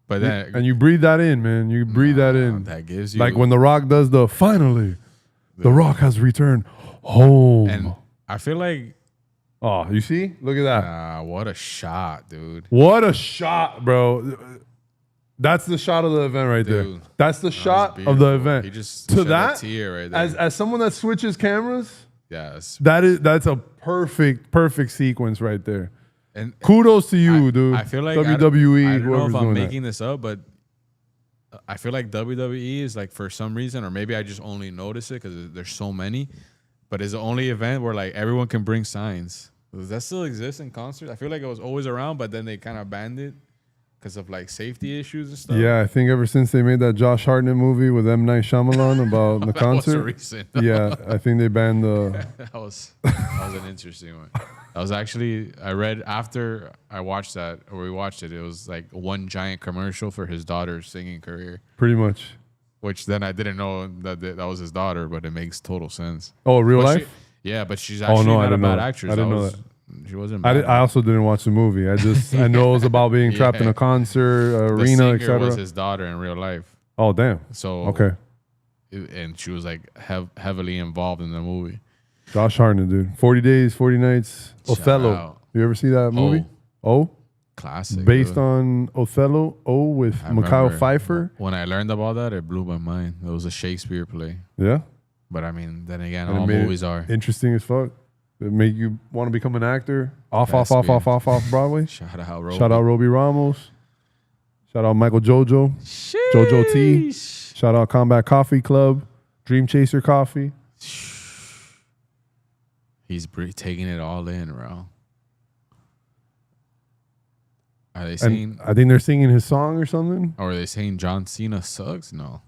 But then, and you breathe that in, man. You breathe that in. That gives you, like when The Rock does finally, The Rock has returned home. And I feel like, oh, you see? Look at that. What a shot, dude. What a shot, bro. That's the shot of the event right there. That's the shot of the event. He just to that, tear right there. as someone that switches cameras, yes, that's a perfect sequence right there. And kudos to you, dude. I feel like WWE. I don't know if I'm making this up, but I feel like WWE is like, for some reason, or maybe I just only notice it because there's so many, but it's the only event where like everyone can bring signs. Does that still exist in concerts? I feel like it was always around, but then they kind of banned it because of like safety issues and stuff. Yeah, I think ever since they made that Josh Hartnett movie with M. Night Shyamalan about the concert. Was recent. Yeah, I think they banned the. that was an interesting one. That was actually, I read after I watched that, or we watched it, it was like one giant commercial for his daughter's singing career. Pretty much. Which then I didn't know that was his daughter, but it makes total sense. Oh, real life? But she's actually not a bad actress. I didn't know that. She wasn't bad. I also didn't watch the movie. I know it was about being trapped in a concert, arena, etc. was his daughter in real life. Oh, damn. So okay. And she was like heavily involved in the movie. Josh Hartnett, dude. 40 Days, 40 Nights. Othello. You ever see that movie? Oh. Classic. Based on Othello. With Mikhail Pfeiffer. When I learned about that, it blew my mind. It was a Shakespeare play. Yeah. But I mean, then again, all movies are interesting as fuck. It make you want to become an actor. Off Broadway. Shout out Roby. Shout out Roby Ramos. Shout out Michael Jojo. Sheesh. Jojo T. Shout out Combat Coffee Club. Dream Chaser Coffee. He's taking it all in, bro. Are they saying? I think they're singing his song or something. Or are they saying John Cena sucks? No.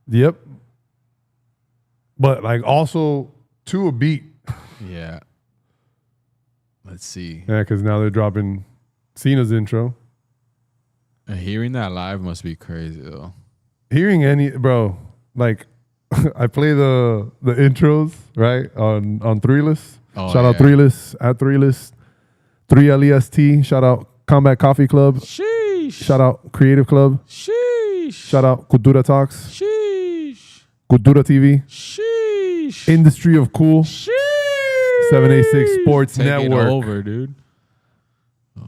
Yep. But like also to a beat. Yeah. Let's see. Yeah, because now they're dropping Cena's intro. Hearing that live must be crazy though. Hearing like I play the intros right on 3list. Shout out 3list at 3list. 3LEST. Shout out Combat Coffee Club. Sheesh. Shout out Creative Club. Sheesh. Shout out Cultura Talks. Sheesh. Cultura TV. Sheesh. Industry of Cool. Sheesh. 786 Sports Taking Network. Over, dude.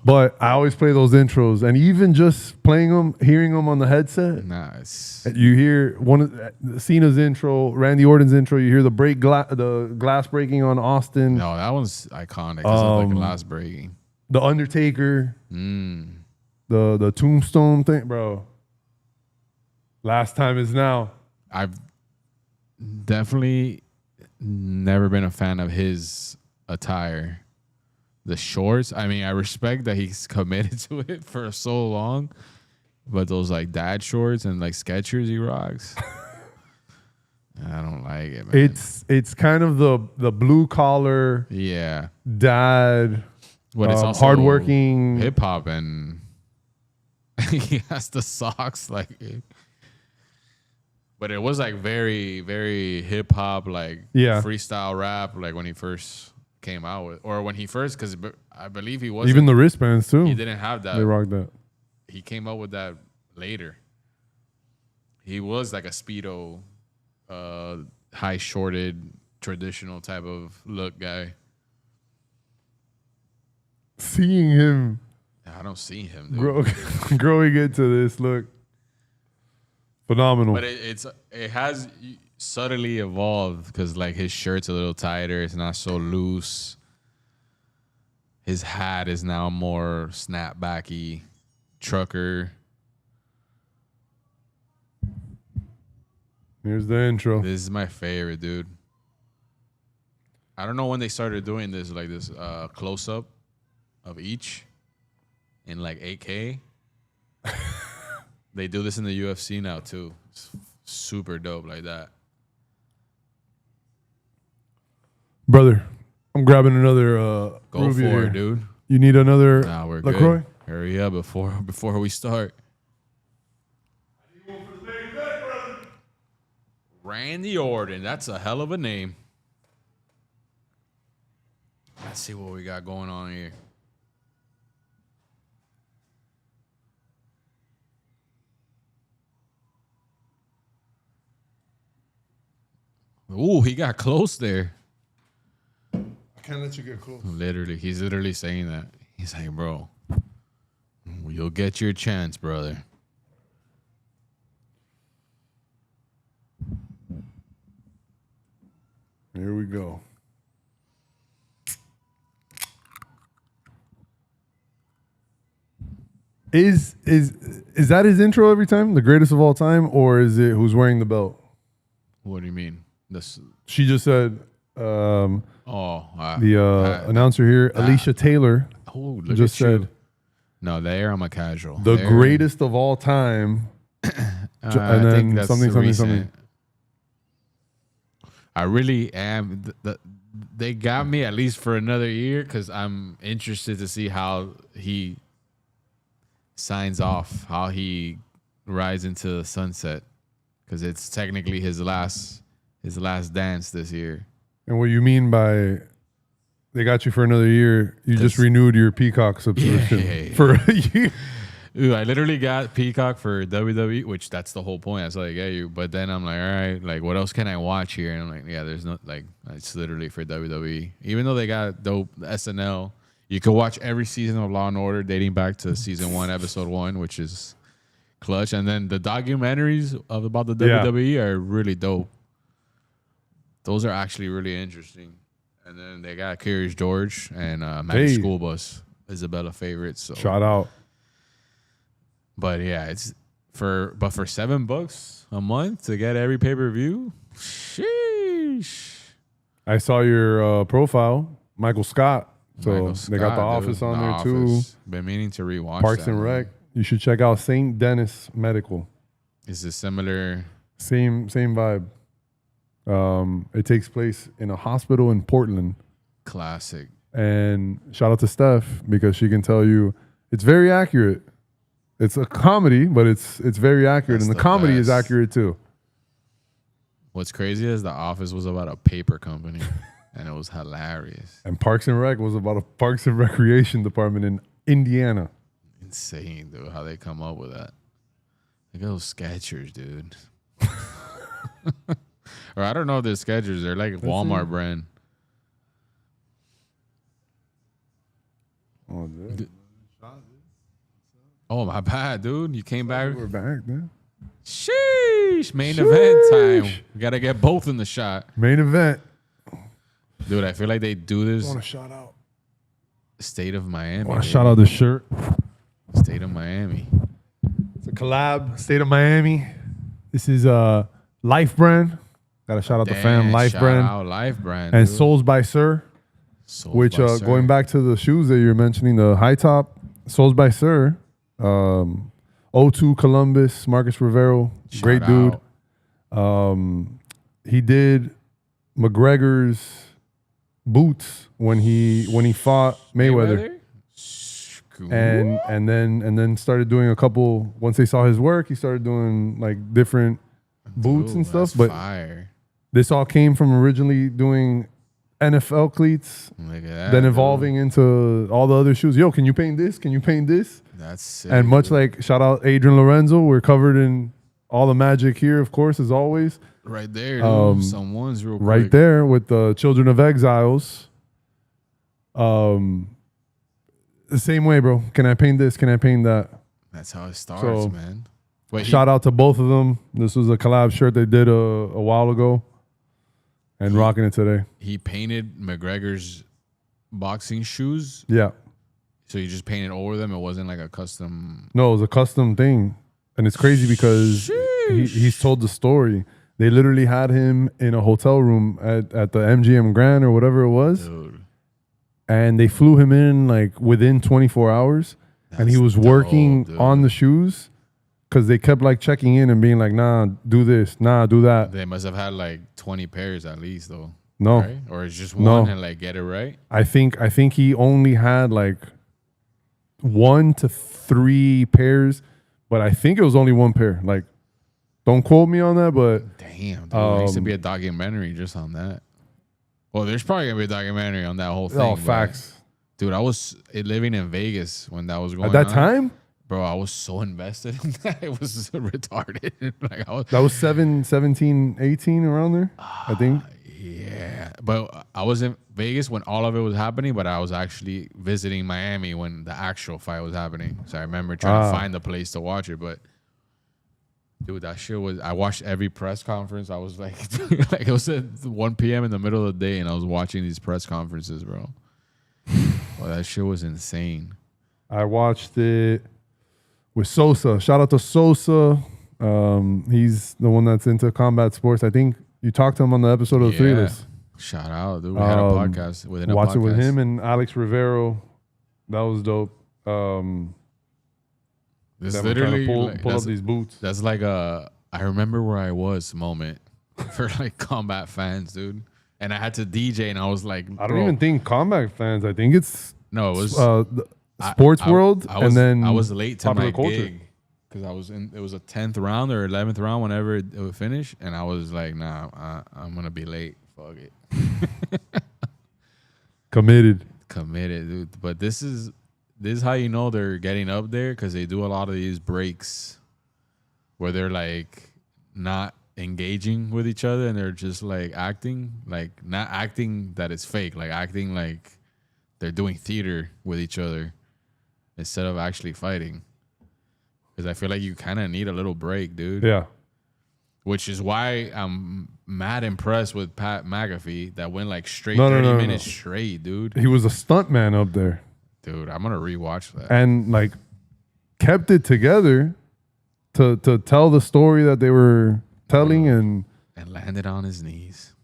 But I always play those intros, and even just playing them, hearing them on the headset. Nice. You hear one of Cena's intro, Randy Orton's intro. You hear the glass breaking on Austin. No, that one's iconic. It's like the glass breaking. The Undertaker. The Tombstone thing, bro. Last time is now. I've definitely never been a fan of his attire. The shorts, I mean, I respect that he's committed to it for so long, but those like dad shorts and like Skechers he rocks, I don't like it, man. It's kind of the blue collar, dad, but it's also hardworking hip hop, and he has the socks like. But it was like very, very hip hop, like freestyle rap, like when he first came out with, or when he first, because I believe he wasn't. Even the wristbands too. He didn't have that. They rocked that. He came out with that later. He was like a Speedo, high shorted, traditional type of look guy. Seeing him, I don't see him dude. growing into this look, phenomenal. But it has subtly evolved because like his shirt's a little tighter. It's not so loose. His hat is now more snapbacky, trucker. Here's the intro. This is my favorite, dude. I don't know when they started doing this, like this close up of each in like 8K. They do this in the UFC now too. It's super dope like that. Brother, I'm grabbing another Go Ruby for here. it, dude. You need another Nah, we're LaCroix? good. Hurry up before we start. Randy Orton. That's a hell of a name. Let's see what we got going on here. Ooh, he got close there. I can't let you get close. Literally, he's literally saying that. He's like, bro, you'll get your chance, brother. Here we go. Is that his intro every time? The greatest of all time? Or is it who's wearing the belt? What do you mean? This? She just said the announcer here, Alicia Taylor, look just at you. said, no, there I'm a casual. the There- greatest of all time. And I then think that's something. recent. I really am. They got me at least for another year because I'm interested to see how he signs off, how he rides into the sunset, because it's technically his last dance this year. And what you mean by they got you for another year, you just renewed your Peacock subscription for a year. Ooh, I literally got Peacock for WWE, which that's the whole point. That's what I get you. But then I'm like, all right, like what else can I watch here? And I'm like, yeah, there's no like it's literally for WWE. Even though they got dope SNL, you can watch every season of Law and Order dating back to season 1, episode 1, which is clutch. And then the documentaries about the WWE are really dope. Those are actually really interesting. And then they got Curious George and Magic School Bus, Isabella favorite. So shout out. But yeah, it's for $7 a month to get every pay-per-view. Sheesh. I saw your profile, Michael Scott. So Michael they got The Scott, Office dude. on The there too. Office. Been meaning to rewatch Parks that, and man. Rec. You should check out St. Denis Medical. Is it similar? Same vibe. It takes place in a hospital in Portland. Classic. And shout out to Steph because she can tell you it's very accurate. It's a comedy, but it's very accurate. That's and the the comedy is best. accurate too. What's crazy is The Office was about a paper company, and it was hilarious. And Parks and Rec was about a Parks and Recreation department in Indiana. Insane, dude, how they come up with that. Look at those Skechers, dude. Or I don't know if they're Skechers. They're like Walmart brand. Oh, dude. Oh, my bad, dude. You came back. We're back, man. Sheesh. Main event time. We got to get both in the shot. Main event. Dude, I feel like they do I this. want to shout out. State of Miami. I want to shout out the shirt. State of Miami. It's a collab. State of Miami. This is Life Brand. Got to shout out the fam. Life Brand. Shout out Life Brand. And dude. Souls by Sir. Souls Which, by Sir. going back to the shoes that you're mentioning, the high top, Souls by Sir, O2 Columbus, Marcus Rivero, Shout great dude. out. He did McGregor's boots when he fought Mayweather. And then started doing a couple. Once they saw his work, he started doing like different boots and stuff. That's But fire. this all came from originally doing NFL cleats, Look at that, then dude. evolving into all the other shoes. Yo, can you paint this? Can you paint this? That's sick. And much dude. like shout out Adrian Lorenzo, we're covered in all the magic here, of course, as always. Right there, dude. Some ones real quick. Right there with the Children of Exiles. The same way, bro. Can I paint this? Can I paint that? That's how it starts, So, man. Wait, Shout out to both of them. This was a collab shirt they did a while ago, and rocking it today. he painted McGregor's boxing shoes. Yeah. So you just painted over them. It wasn't like a custom. No, it was a custom thing, and it's crazy because he's told the story. They literally had him in a hotel room at the MGM Grand or whatever it was. Dude. And they flew him in like within 24 hours. And he was working on the shoes because they kept like checking in and being like, nah, do this. Nah, do that. They must have had like 20 pairs at least though. No. Right? Or it's just one and like get it right? I think he only had like 1 to 3 pairs, but I think it was only 1 pair. Like, don't quote me on that, but damn, dude, there needs to be a documentary just on that. Well, there's probably gonna be a documentary on that whole thing. Oh, facts. Dude, I was living in Vegas when that was going on. At that on. time? Bro, I was so invested in that. It was retarded. Like that was 17, 18 around there, I think. Yeah. But I was in Vegas when all of it was happening, but I was actually visiting Miami when the actual fight was happening. So I remember trying to find the place to watch it. But dude, that shit was, I watched every press conference. I was like, like it was at 1 p.m. in the middle of the day and I was watching these press conferences, bro. Well, that shit was insane. I watched it with Sosa. Shout out to Sosa. He's the one that's into combat sports. I think you talked to him on the episode of the Three of Us. Shout out, dude. We had a podcast within a podcast. Watch it with him and Alex Rivero. That was dope. This literally pull up these boots. That's like a I remember where I was moment for like combat fans, dude. And I had to DJ, and I was like, I don't even think combat fans. I think it's no, it was the sports world, and then I was late to my culture. gig because I was in. It was a 10th round or 11th round, whenever it would finish, and I was like, nah, I'm gonna be late. Fuck it. Committed, dude. But this is how you know they're getting up there, because they do a lot of these breaks where they're like not engaging with each other and they're just like acting, like not acting that it's fake, like acting like they're doing theater with each other instead of actually fighting. Because I feel like you kind of need a little break, dude. Yeah. Which is why I'm mad impressed with Pat McAfee that went like straight 30 minutes straight, dude. He was a stuntman up there. Dude, I'm going to rewatch that. And like kept it together to tell the story that they were telling and landed on his knees.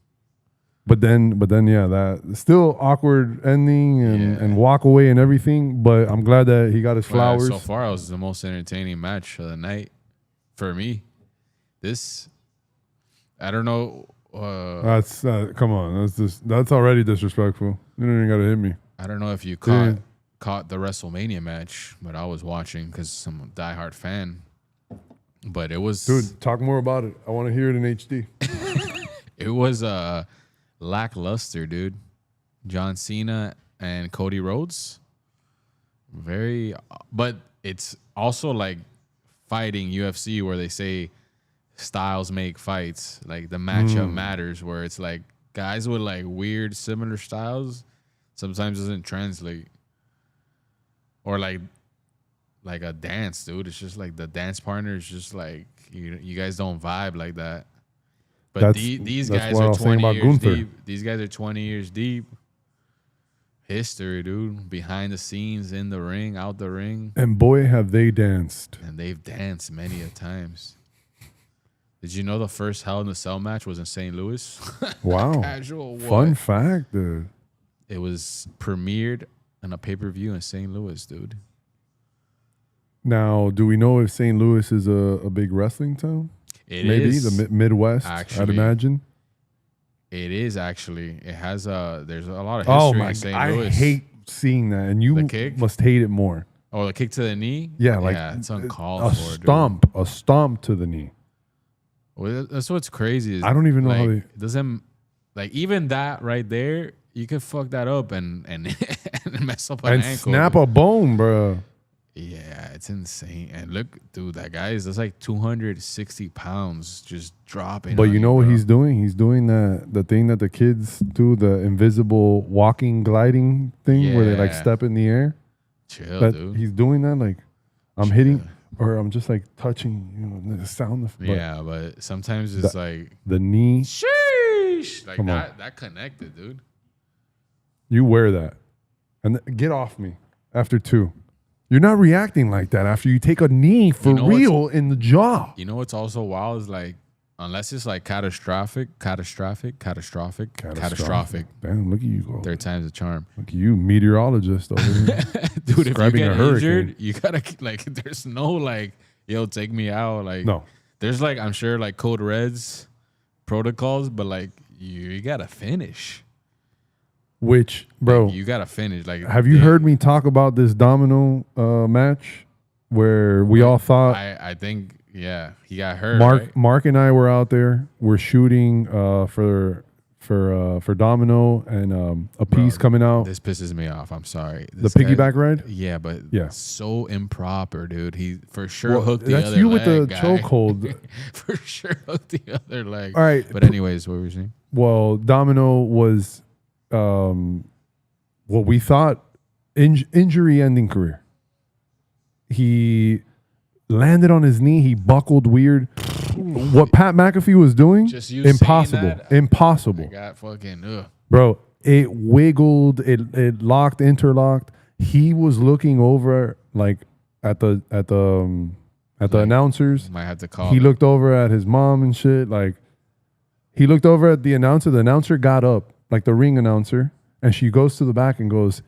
But then yeah, that still awkward ending and walk away and everything. But I'm glad that he got his flowers. So far, it was the most entertaining match of the night for me. This, I don't know. That's come on. That's already disrespectful. You don't even gotta hit me. I don't know if you caught the WrestleMania match, but I was watching because I'm a diehard fan. But it was, dude. Talk more about it. I want to hear it in HD. It was lackluster, dude. John Cena and Cody Rhodes, but it's also like fighting UFC where they say styles make fights. Like the matchup matters, where it's like guys with like weird similar styles sometimes doesn't translate, or like a dance, dude. It's just like the dance partner is just like you guys don't vibe like that. But these guys are 20 years deep. These guys are 20 years deep. History, dude. Behind the scenes, in the ring, out the ring. And boy, have they danced. And they've danced many a times. Did you know the first Hell in a Cell match was in St. Louis? Wow. Casual. Fun fact, dude. It was premiered on a pay-per-view in St. Louis, dude. Now, do we know if St. Louis is a big wrestling town? Maybe the Midwest, actually, I'd imagine. It is actually. It has there's a lot of history in St. Louis. I hate seeing that, and you must hate it more. Oh, the kick to the knee? Yeah, it's uncalled for. A stomp to the knee. Well, that's what's crazy. Is I don't even know how it doesn't, like, even that right there, you could fuck that up and mess up an ankle. And snap a bone, bro. Yeah, it's insane. And look, dude, that's like 260 pounds just dropping. But you know what he's doing? He's doing the thing that the kids do, the invisible walking, gliding thing where they like step in the air. Chill, dude. He's doing that. Like I'm hitting, or I'm just like touching, the sound of. Yeah, but sometimes it's like the knee. Sheesh. Like that connected, dude. You wear that. And get off me after 2. You're not reacting like that after you take a knee for real in the jaw. You know what's also wild is like, unless it's like catastrophic. Damn, look at you go. 3rd time's a charm. Look at you, meteorologist over here. Dude, if you get injured, you gotta like. There's no like, yo, take me out. Like, no. There's like, I'm sure like Code Red's protocols, but like you gotta finish. Which, bro, like, you gotta finish. Like, have you heard me talk about this domino match where we all thought? I think, yeah, he got hurt. Mark and I were out there. We're shooting for domino and a piece coming out. This pisses me off. I'm sorry. The piggyback ride. Yeah, but so improper, dude. He for sure hooked the other leg. That's you with the chokehold. For sure hooked the other leg. All right, but anyways, what were you saying? Well, domino was. What we thought injury-ending career. He landed on his knee. He buckled weird. What Pat McAfee was doing, just impossible. Impossible. I got fucking bro. It wiggled. It locked, interlocked. He was looking over like at the announcers. Might have to call. He looked over at his mom and shit. Like he looked over at the announcer. The announcer got up. Like the ring announcer, and she goes to the back and goes,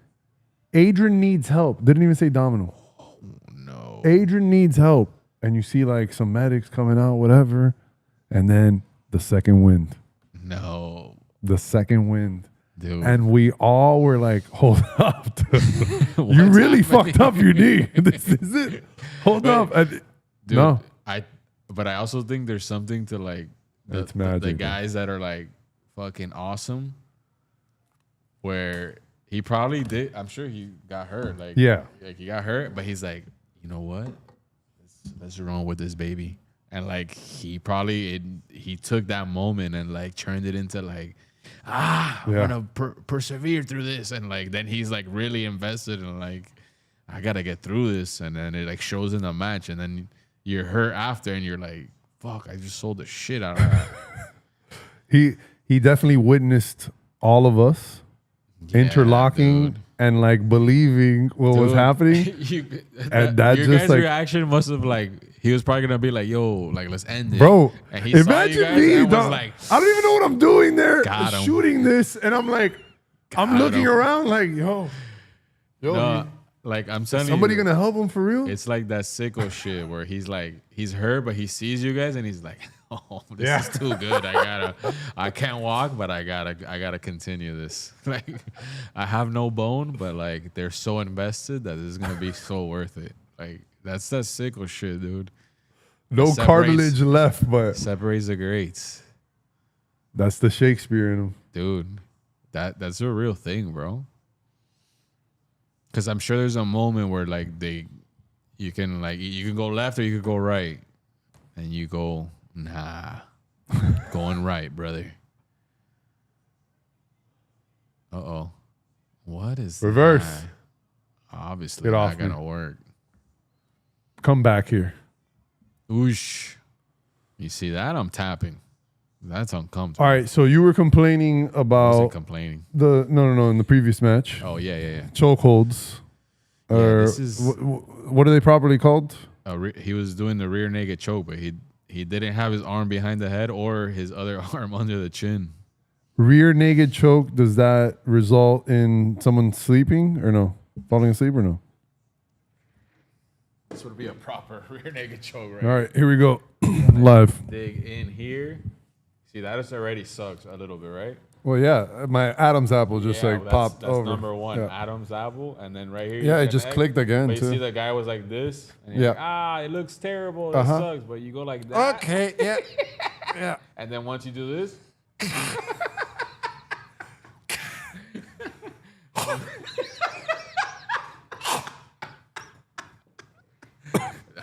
Adrian needs help. Didn't even say domino. Oh, no. Adrian needs help. And you see like some medics coming out, whatever. And then the second wind. No. The second wind. Dude. And we all were like, hold up. Dude. You really fucked up your knee. This is it. Hold up. And, dude, no. But I also think there's something to like the guys that are like fucking awesome. Where he probably did, I'm sure he got hurt. Like he got hurt, but he's like, you know what? Let's run with this baby. And like he probably he took that moment and like turned it into like, I'm gonna persevere through this. And like then he's like really invested in like, I gotta get through this. And then it like shows in the match, and then you're hurt after, and you're like, fuck, I just sold the shit out of that. He definitely witnessed all of us. Interlocking and like believing what was happening. And that your just guys' like reaction must have like, he was probably gonna be like, yo, like let's end it. Bro, and he imagine me, was like, I don't even know what I'm doing there. Got him. Shooting this, and I'm like, I'm looking around like, yo, like I'm telling you, somebody gonna help him for real? It's like that sicko shit where he's like, he's hurt, but he sees you guys and he's like, oh, this is too good. I can't walk, but I gotta continue this. Like, I have no bone, but like they're so invested that this is gonna be so worth it. Like that's that sicko shit, dude. No cartilage left, but separates the greats. That's the Shakespeare in him, dude. That's a real thing, bro. Because I'm sure there's a moment where like you can go left or you could go right, and you go, nah, going right, brother. Uh-oh. What is reverse? That? Obviously not gonna work. Come back here. Oosh. You see that? I'm tapping. That's uncomfortable. All right, so you were complaining about... I wasn't complaining. No, in the previous match. Oh, yeah. Chokeholds. Yeah, this is... What are they properly called? He was doing the rear naked choke, but he didn't have his arm behind the head or his other arm under the chin. Rear naked choke, does that result in someone sleeping or no? Falling asleep or no? This would be a proper rear naked choke, right? All right, here we go. Live. Dig in here. See, that just already sucks a little bit, right? Well, yeah, my Adam's apple just popped over. That's number one, Adam's apple. And then right here. Yeah, it just clicked again, but too. You see the guy was like this. And you're like, it looks terrible. It sucks. But you go like that. Okay, yeah. Yeah. And then once you do this.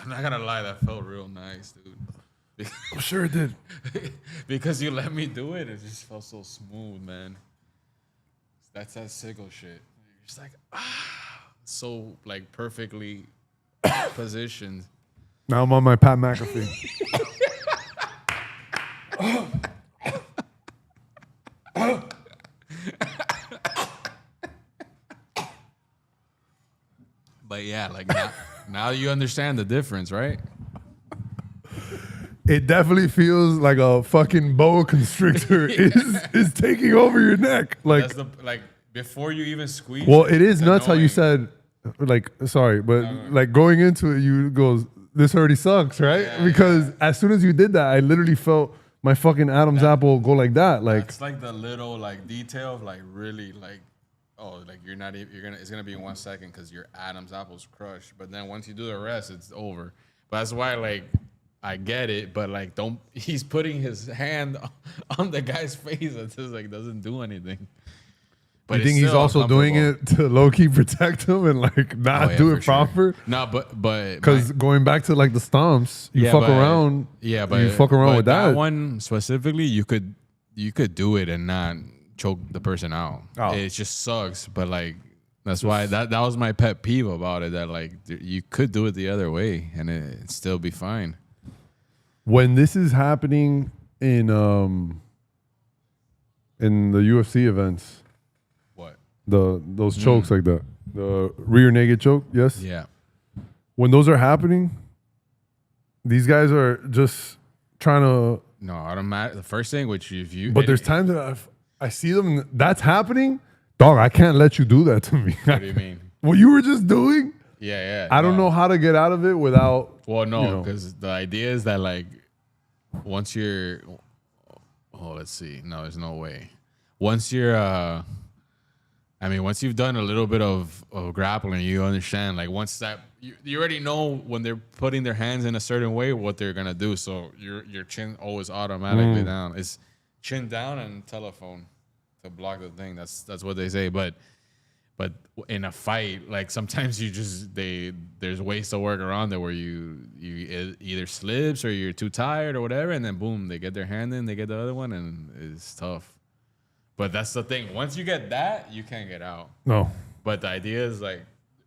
I'm not gonna lie, that felt real nice, dude. I'm sure it did. Because you let me do it, it just felt so smooth, man. That's that sicko shit. You're just like, so like perfectly positioned. Now I'm on my Pat McAfee. But yeah, like now you understand the difference, right? It definitely feels like a fucking boa constrictor is taking over your neck. Like, Like before you even squeeze. well, it is nuts how you annoying. said, like, sorry, but like going into it, you goes, this already sucks, right? Yeah, because as soon as you did that, I literally felt my fucking Adam's apple go like that. Like, it's like the little like detail of like really like, oh, like it's gonna be in 1 second because your Adam's apple's crushed. But then once you do the rest, it's over. But that's why like I get it, but like he's putting his hand on the guy's face that just like doesn't do anything. But you think he's also doing it to low key protect him and like not do it proper? Sure. No, but because going back to like the stomps, you fuck around. Yeah, but you fuck around with that one specifically. You could do it and not choke the person out. Oh. It just sucks. But like that's why that was my pet peeve about it. That like you could do it the other way and it'd still be fine. When this is happening in the UFC events. Those chokes like that. The rear naked choke, yes? Yeah. When those are happening, these guys are just trying to... No, automatic. The first thing, which if you... But there's times that I see them, that's happening. Dog, I can't let you do that to me. What do you mean? What you were just doing? Yeah. I don't know how to get out of it without... Well, no, because the idea is that like once you're... Oh, let's see. No, there's no way. Once you're... once you've done a little bit of grappling, you understand. Like once that you already know when they're putting their hands in a certain way what they're gonna do. So your chin always automatically down. It's chin down and telephone to block the thing. That's what they say. But in a fight, like sometimes there's ways to work around it where you either slips or you're too tired or whatever, and then boom, they get their hand in, they get the other one, and it's tough. But that's the thing. Once you get that, you can't get out. No. But the idea is like,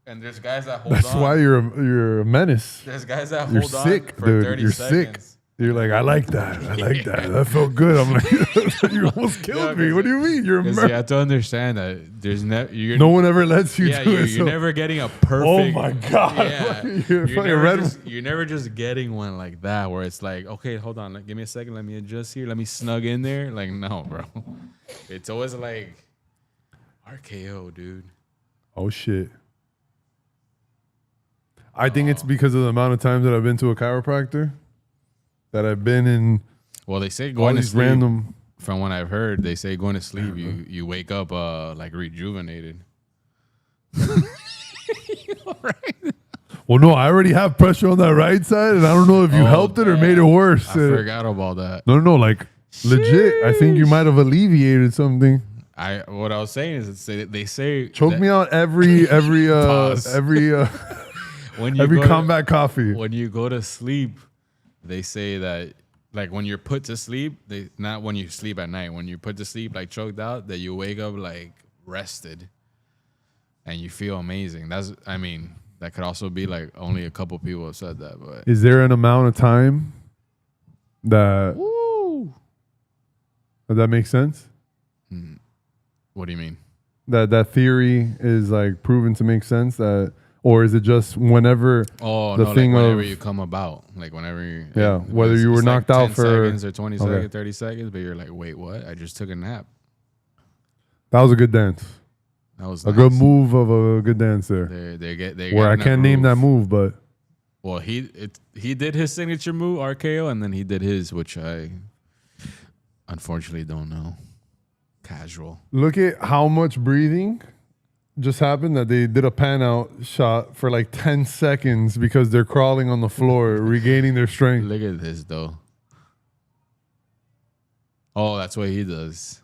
and there's guys that hold on. That's why you're a menace. There's guys that you're hold sick, on for dude. 30 you're seconds. Sick. You're like, I like that. I like that. That felt good. I'm like, you almost killed me. What do you mean? You're a murderer. You have to understand that there's no one ever lets you do it. You're never getting a perfect. Oh my God. Yeah, you're never just getting one like that where it's like, okay, hold on, give me a second, let me adjust here, let me snug in there. Like, no, bro. It's always like RKO, dude. Oh shit. I think it's because of the amount of times that I've been to a chiropractor. That I've been in. Well, they say going to sleep. Random. From what I've heard, they say going to sleep, you wake up like rejuvenated. Right? Well, no, I already have pressure on that right side, and I don't know if you helped it or made it worse. I forgot about that. No, like legit. I think you might have alleviated something. What I was saying is they say choke me out every combat coffee. When you go to sleep. They say that, like, when you're put to sleep, not when you sleep at night, when you're put to sleep, like, choked out, that you wake up, like, rested and you feel amazing. That could also be, like, only a couple people have said that. But is there an amount of time that makes sense? What do you mean? That theory is, like, proven to make sense that... Or is it just whenever whenever you come about, like whenever you whether you were knocked out for 10 seconds or 20 seconds, 30 seconds, but you're like, wait, what? I just took a nap. That was a good dance. That was a good move of a good dance there. Where I can't name that move, but he did his signature move RKO, and then he did his, which I unfortunately don't know. Casual. Look at how much breathing just happened that they did a pan out shot for like 10 seconds because they're crawling on the floor, regaining their strength. Look at this, though. Oh, that's what he does.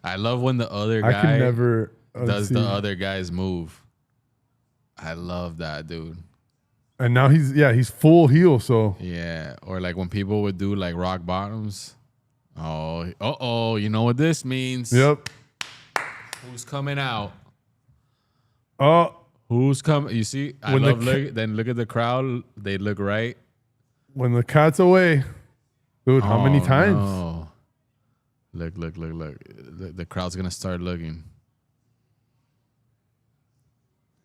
I love when the other guy does the other guy's move. I love that, dude. And now he's full heel, so. Yeah, or like when people would do like rock bottoms. Oh, you know what this means. Yep. Who's coming out? Oh. Who's coming? You see, then look at the crowd. They look right. When the cat's away. Dude, how many times? No. Look. The crowd's gonna start looking.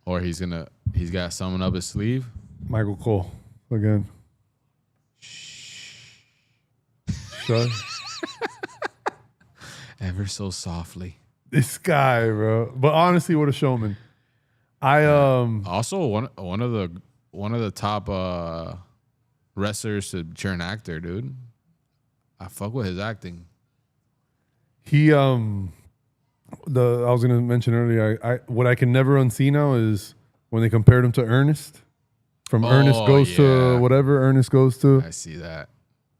Or he's got someone up his sleeve. Michael Cole again. Shut. Ever so softly. This guy, bro. But honestly, what a showman. Also one of the top wrestlers to turn actor, dude. I fuck with his acting. He I was gonna mention earlier. What I can never unsee now is when they compared him to Ernest. From Ernest goes to whatever Ernest goes to. I see that.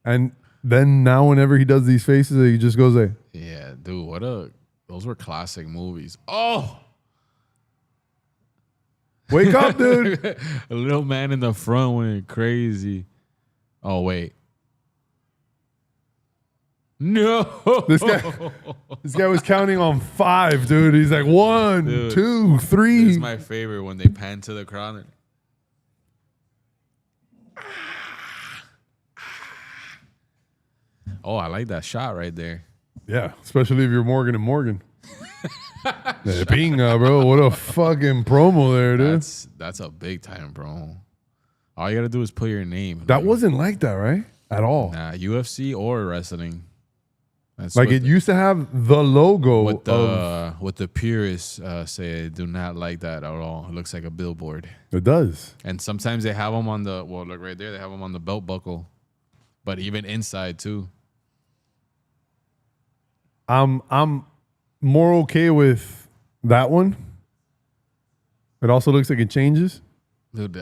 And then now whenever he does these faces, he just goes like, yeah, dude, those were classic movies. Oh, wake up, dude. A little man in the front went crazy. Oh, wait. No. This guy was counting on 5, dude. He's like 1, dude, 2, 3. This is my favorite when they pan to the crowd. Oh, I like that shot right there. Yeah, especially if you're Morgan and Morgan. Pinga, bro. What a fucking promo there, dude. That's a big time promo. All you got to do is put your name. That wasn't like that, right? At all. Nah, UFC or wrestling. That's like it used to have the logo. What the purists say, do not like that at all. It looks like a billboard. It does. And sometimes they have them on the, look right there. They have them on the belt buckle. But even inside too. I'm more okay with that one. It also looks like it changes. Dude,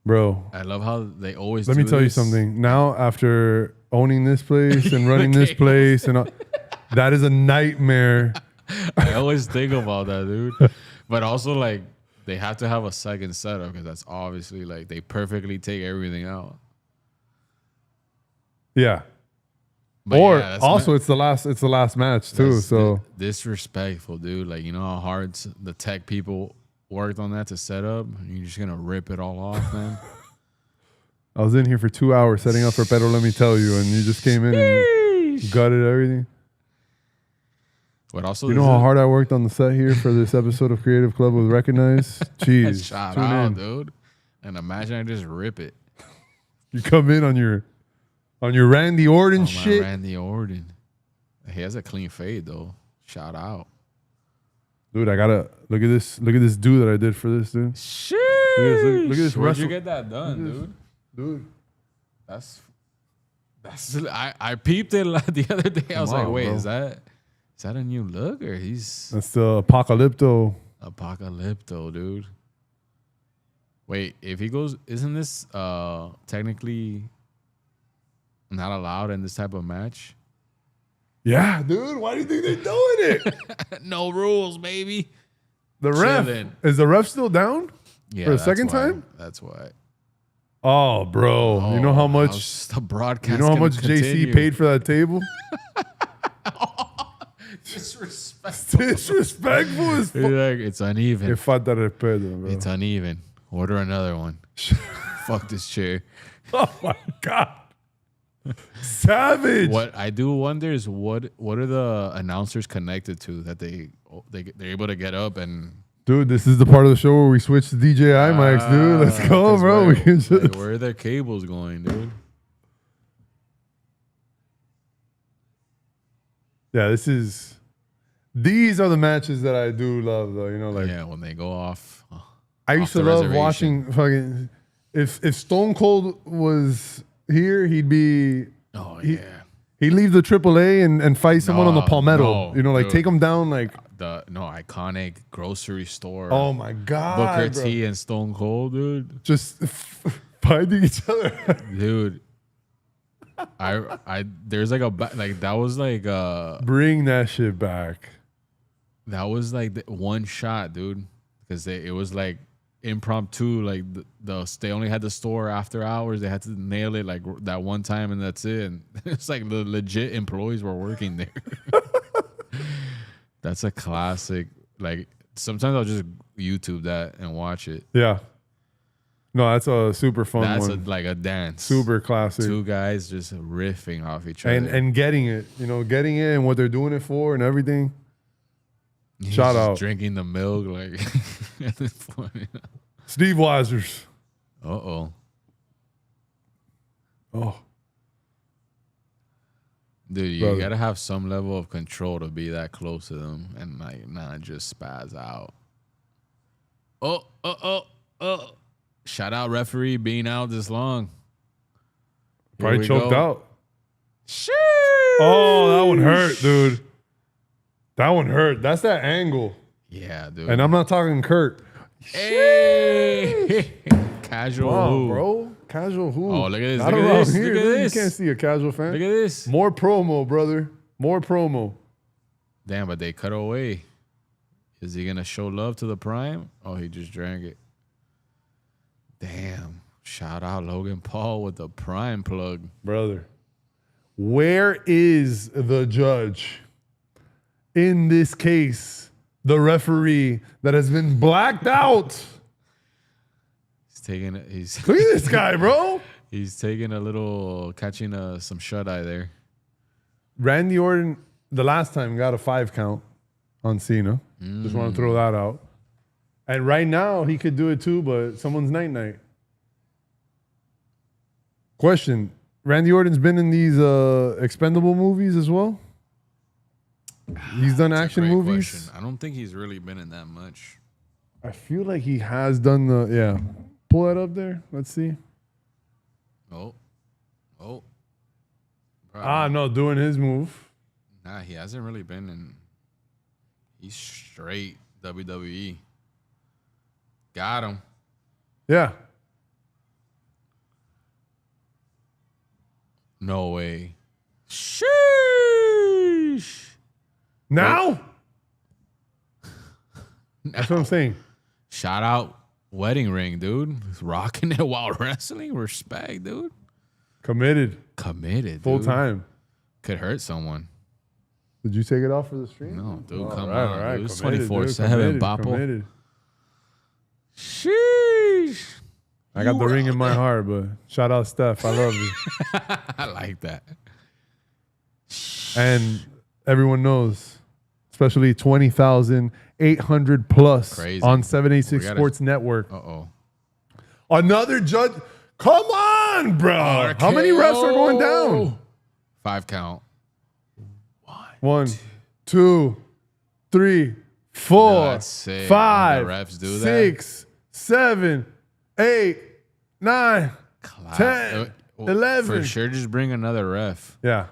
bro, I love how they always Let me tell you something. Now, after owning this place and running this place, and that is a nightmare. I always think about that, dude. But also, like, they have to have a second setup because that's obviously, like, they perfectly take everything out. Yeah. But or yeah, also, it's the last match too. So disrespectful, dude. Like, you know how hard the tech people worked on that to set up. You're just gonna rip it all off, man. I was in here for 2 hours setting up for Pedro. Let me tell you, and you just came in and gutted everything. But also, you know how hard I worked on the set here for this episode of Creative Club with Recognize. Jeez, shout out, dude. And imagine I just rip it. You come in on your Randy Orton shit. Randy Orton. He has a clean fade though. Shout out. Dude, I gotta look at this do that I did for this, dude. Shit. Look at this. Where'd you get that done, dude? That's I peeped it the other day. I was like, wait, bro. Is that a new look or that's the Apocalypto, dude. Wait, if he goes, isn't this technically not allowed in this type of match? Yeah, dude. Why do you think they're doing it? No rules, baby. The ref. Is the ref still down? Yeah, for a second time? That's why. Oh, bro. You know how much the broadcast. You know how much JC paid for that table? Disrespectful as fuck. Like, it's uneven. It's uneven. Order another one. Fuck this chair. Oh my God. Savage. What I do wonder is what are the announcers connected to that they're able to get up and. Dude, this is the part of the show where we switch to DJI mics, dude. Let's go, bro. Where are their cables going, dude? Yeah, these are the matches that I do love, though. You know, like when they go off. I used to love watching fucking. If Stone Cold was here, he'd be. Oh yeah. He'd leave the AAA and fight someone on the Palmetto. Dude. Take him down like the iconic grocery store. Oh my God, Booker T and Stone Cold, dude. Just fighting each other, dude. There's like that was like bring that shit back. That was like the one shot, dude, because it was like impromptu. Like they only had the store after hours. They had to nail it like that one time, and that's it. And it's like the legit employees were working there. That's a classic. Like sometimes I'll just YouTube that and watch it. Yeah. No, that's a super fun That's one. like a dance. Super classic. Two guys just riffing off each other. And getting it. Getting it and what they're doing it for and everything. He's Shout just out. drinking the milk like at this point. Steve Weisers. Uh-oh. Oh. Dude, you Brother. gotta have some level of control to be that close to them and like not just spaz out. Oh. Shout out referee being out this long. Here Probably we choked go. out. Sheesh. Oh, that one hurt, dude. That one hurt. That's that angle. Yeah, dude. And I'm not talking Kurt. Hey. Casual Wow, who? bro. Casual who? Oh, look at this. Not Look at around this. here, Look at dude. this. You can't see a casual fan. Look at this. More promo, brother. More promo. Damn, but they cut away. Is he gonna show love to the Prime? Oh, he just drank it. Damn. Shout out Logan Paul with the Prime plug. Brother. Where is the judge? In this case, the referee that has been blacked out. Look at this guy, bro. He's taking a little, catching some shut eye there. Randy Orton, the last time, got a 5 count on Cena. Just want to throw that out. And right now, he could do it too, but someone's night-night. Question. Randy Orton's been in these expendable movies as well? He's done action movies? Question. I don't think he's really been in that much. I feel like he has done the, yeah. Pull that up there. Let's see. Oh. No, doing his move. Nah, he hasn't really been in. He's straight WWE. Got him. Yeah. No way. Sheesh. Now? That's what I'm saying. Shout out wedding ring, dude. He's rocking it while wrestling. Respect, dude. Committed. Full dude. time. Could hurt someone. Did you take it off for the stream? No, dude, come right, on. right. Dude. It's Committed, 24/7, Bopple. committed. Sheesh. I got the ring in my heart, but shout out Steph. I love you. I like that. And everyone knows, especially 20,800 plus Crazy. on 786 Sports Network. Uh-oh. Another judge. Come on, bro. How many refs are going down? 5 count. 1, 2, 3, 4, No, that's sick. 5, The refs do that? 6, 7, 8, 9, Clap. 10, 11. For sure, just bring another ref. Yeah.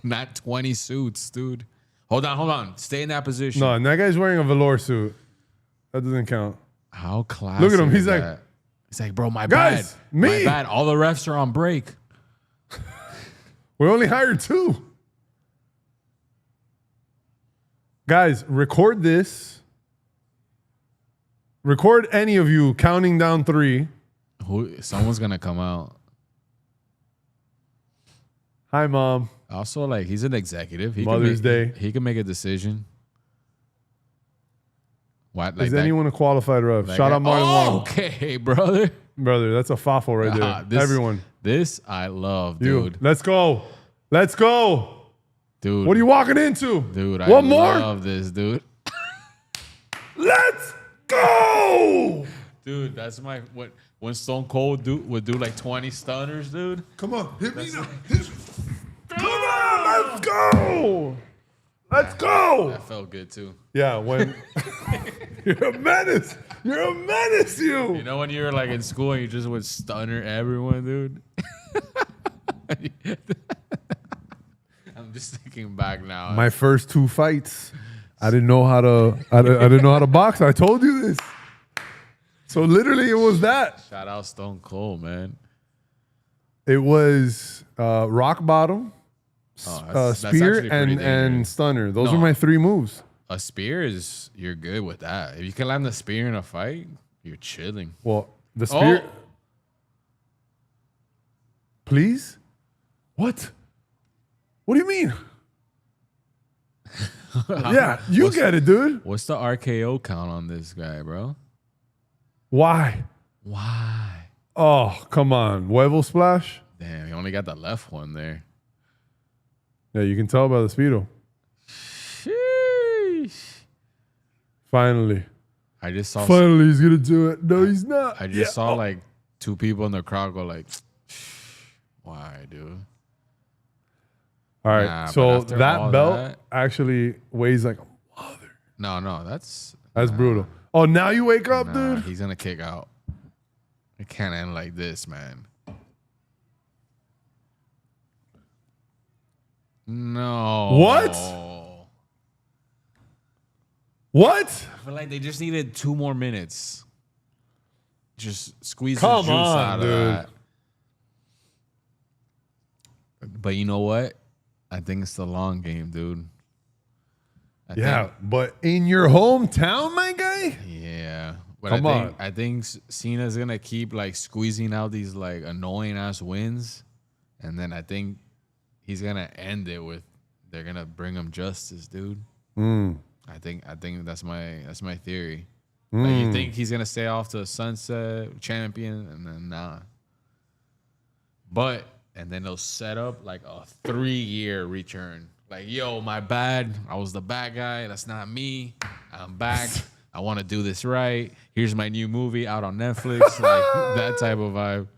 Not 20 suits, dude. Hold on. Stay in that position. No, and that guy's wearing a velour suit. That doesn't count. How classy. Look at him. is He's like, that? He's like, bro, my guys, bad. me. My bad. All the refs are on break. We only hired 2. Guys, record this. Record any of you counting down 3. Someone's gonna come out. Hi, Mom. Also, like, he's an executive. Mother's Day. He can make a decision. What? Like Is that, anyone a qualified ref? like Shout that- out Martin Oh, Wong. okay, brother. Brother, that's a faffle right there. Everyone. This I love, You. dude. Let's go. Let's go. Dude. What are you walking into? Dude, I One more? love this, dude. Let's go. Dude, that's when Stone Cold would do like 20 stunners, dude. Come on. Hit me now. Come on. Let's go. Let's go. That felt good too. Yeah, when you're a menace. You're a menace, You know when you were like in school and you just would stunner everyone, dude? I'm just thinking back now. My first 2 fights, I didn't know how to I didn't know how to box. I told you this. So literally it was that. Shout out Stone Cold, man. It was rock bottom, That's spear, actually pretty and dangerous. stunner. Those No. were my 3 moves. A spear you're good with that. If you can land the spear in a fight, you're chilling. Well, the spear. Oh. Please? What? What do you mean? Yeah, you get it, dude. What's the RKO count on this guy, bro? Why? Why? Oh, come on. Huevo splash? Damn, he only got the left one there. Yeah, you can tell by the Speedo. Sheesh. Finally. I just saw. Finally, he's going to do it. No, he's not. I just saw like 2 people in the crowd go like, why, dude? All right. So that belt actually weighs like a mother. No, that's brutal. Oh, now you wake up, dude? He's going to kick out. It can't end like this, man. No. What? I feel like they just needed 2 more minutes. Just squeeze the juice out of that. But you know what? I think it's the long game, dude. But in your hometown, my guy? Yeah. But I think Cena's going to keep like squeezing out these like annoying ass wins. And then I think he's going to end it with they're going to bring him justice, dude. I think that's my theory. Like, you think he's going to stay off to sunset champion and then nah. And then they'll set up like a 3-year return. Like, yo, my bad. I was the bad guy. That's not me. I'm back. I want to do this right. Here's my new movie out on Netflix. Like that type of vibe.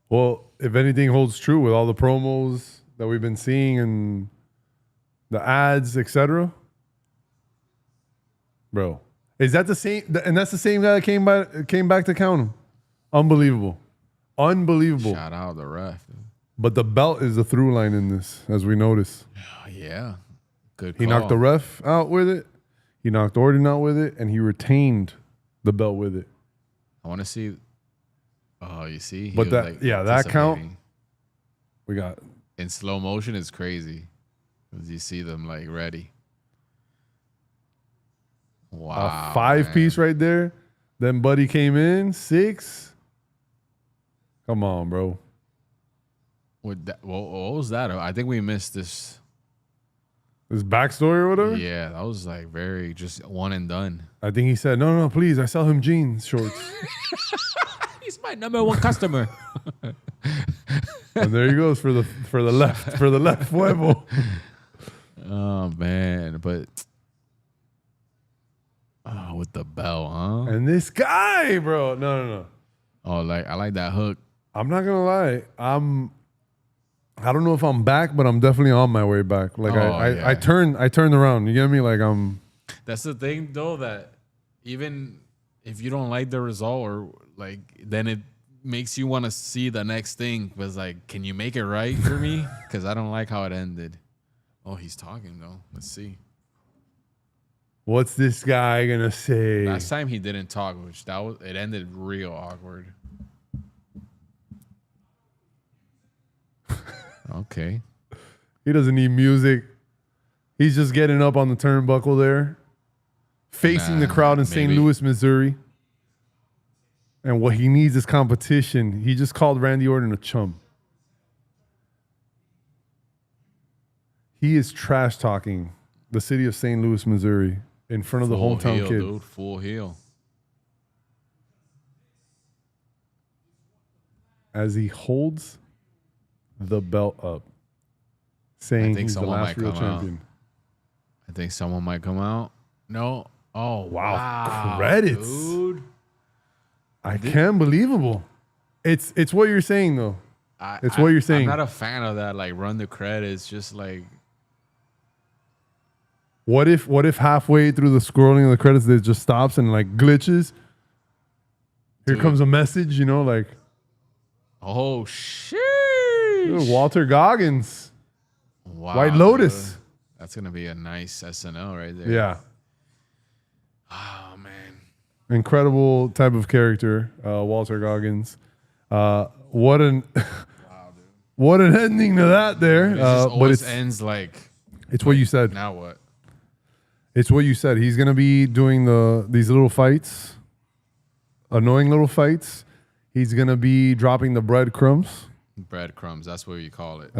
Well, if anything holds true with all the promos that we've been seeing and the ads, etc. Bro, is that the same? And that's the same guy that came back to count him. Unbelievable. Shout out the ref. But the belt is the through line in this, as we notice. Yeah. Good call. He knocked the ref out with it. He knocked Orton out with it. And he retained the belt with it. I want to see. Oh, you see? But that count. We got. In slow motion is crazy. As you see them like ready. Wow. A 5-piece right there. Then Buddy came in. 6. Come on, bro. What was that? I think we missed this. This backstory or whatever? Yeah, that was like very just one and done. I think he said, no, please. I sell him jeans shorts. He's my #1 customer. And there he goes for the left huevo. Oh, man. But with the bell, huh? And this guy, bro. No. Oh, I like that hook. I'm not gonna lie. I don't know if I'm back, but I'm definitely on my way back. Like I turned around. You get me? Like That's the thing though, that even if you don't like the result or like, then it makes you want to see the next thing. Because like, can you make it right for me? Because I don't like how it ended. Oh, he's talking though. Let's see. What's this guy gonna say? Last time he didn't talk, it ended real awkward. Okay. He doesn't need music. He's just getting up on the turnbuckle there, facing the crowd in St. Louis, Missouri. And what he needs is competition. He just called Randy Orton a chum. He is trash talking the city of St. Louis, Missouri in front of the hometown kids. Dude, full heel. As he holds the belt up, saying he's the last real champion. I think someone might come out. No. Oh, wow. Credits. Dude. Can't believable. It's what you're saying though. It's what you're saying. I'm not a fan of that. Like run the credits, just like. What if halfway through the scrolling of the credits it just stops and like glitches? Here comes a message, like. Oh shit. Walter Goggins. Wow. White Lotus. Dude. That's going to be a nice SNL right there. Yeah. Oh, man. Incredible type of character, Walter Goggins. What an what an ending to that there. But it ends like... It's what you said. Now what? It's what you said. He's going to be doing these little fights, annoying little fights. He's going to be dropping the breadcrumbs. Breadcrumbs, that's what you call it.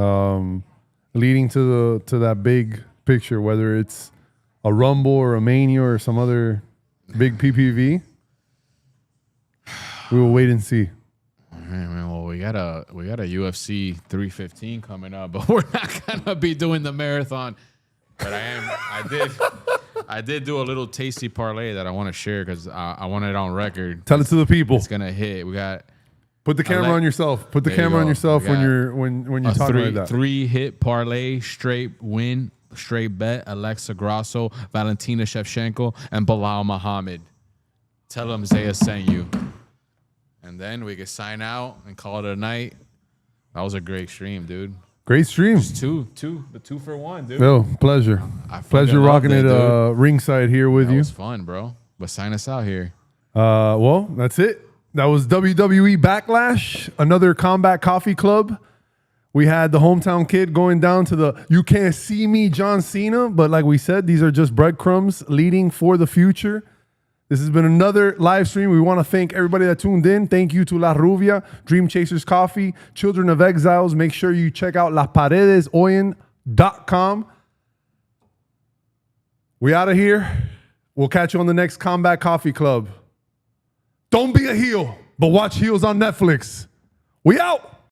Leading to that big picture, whether it's a Rumble or a Mania or some other big PPV. We will wait and see. got a UFC 315 coming up, but we're not gonna be doing the marathon. But I did do a little tasty parlay that I want to share because I want it on record. Tell it to the people. It's gonna hit. We got. Put the camera on yourself. Put the camera on yourself when you're talking like that. 3-hit parlay, straight win, straight bet. Alexa Grasso, Valentina Shevchenko, and Bilal Muhammad. Tell them Zaya sent you. And then we can sign out and call it a night. That was a great stream, dude. Great stream. Just two for one, dude. Yo, pleasure. Pleasure rocking it ringside here with you. It was fun, bro. But sign us out here. Well, that's it. That was WWE Backlash, another Combat Coffee Club. We had the hometown kid going down to the "You Can't See Me" John Cena, but like we said, these are just breadcrumbs leading for the future. This has been another live stream. We want to thank everybody that tuned in. Thank you to La Rubia, Dream Chasers Coffee, Children of Exiles. Make sure you check out laparedesoyen.com. We out of here. We'll catch you on the next Combat Coffee Club. Don't be a heel, but watch Heels on Netflix. We out.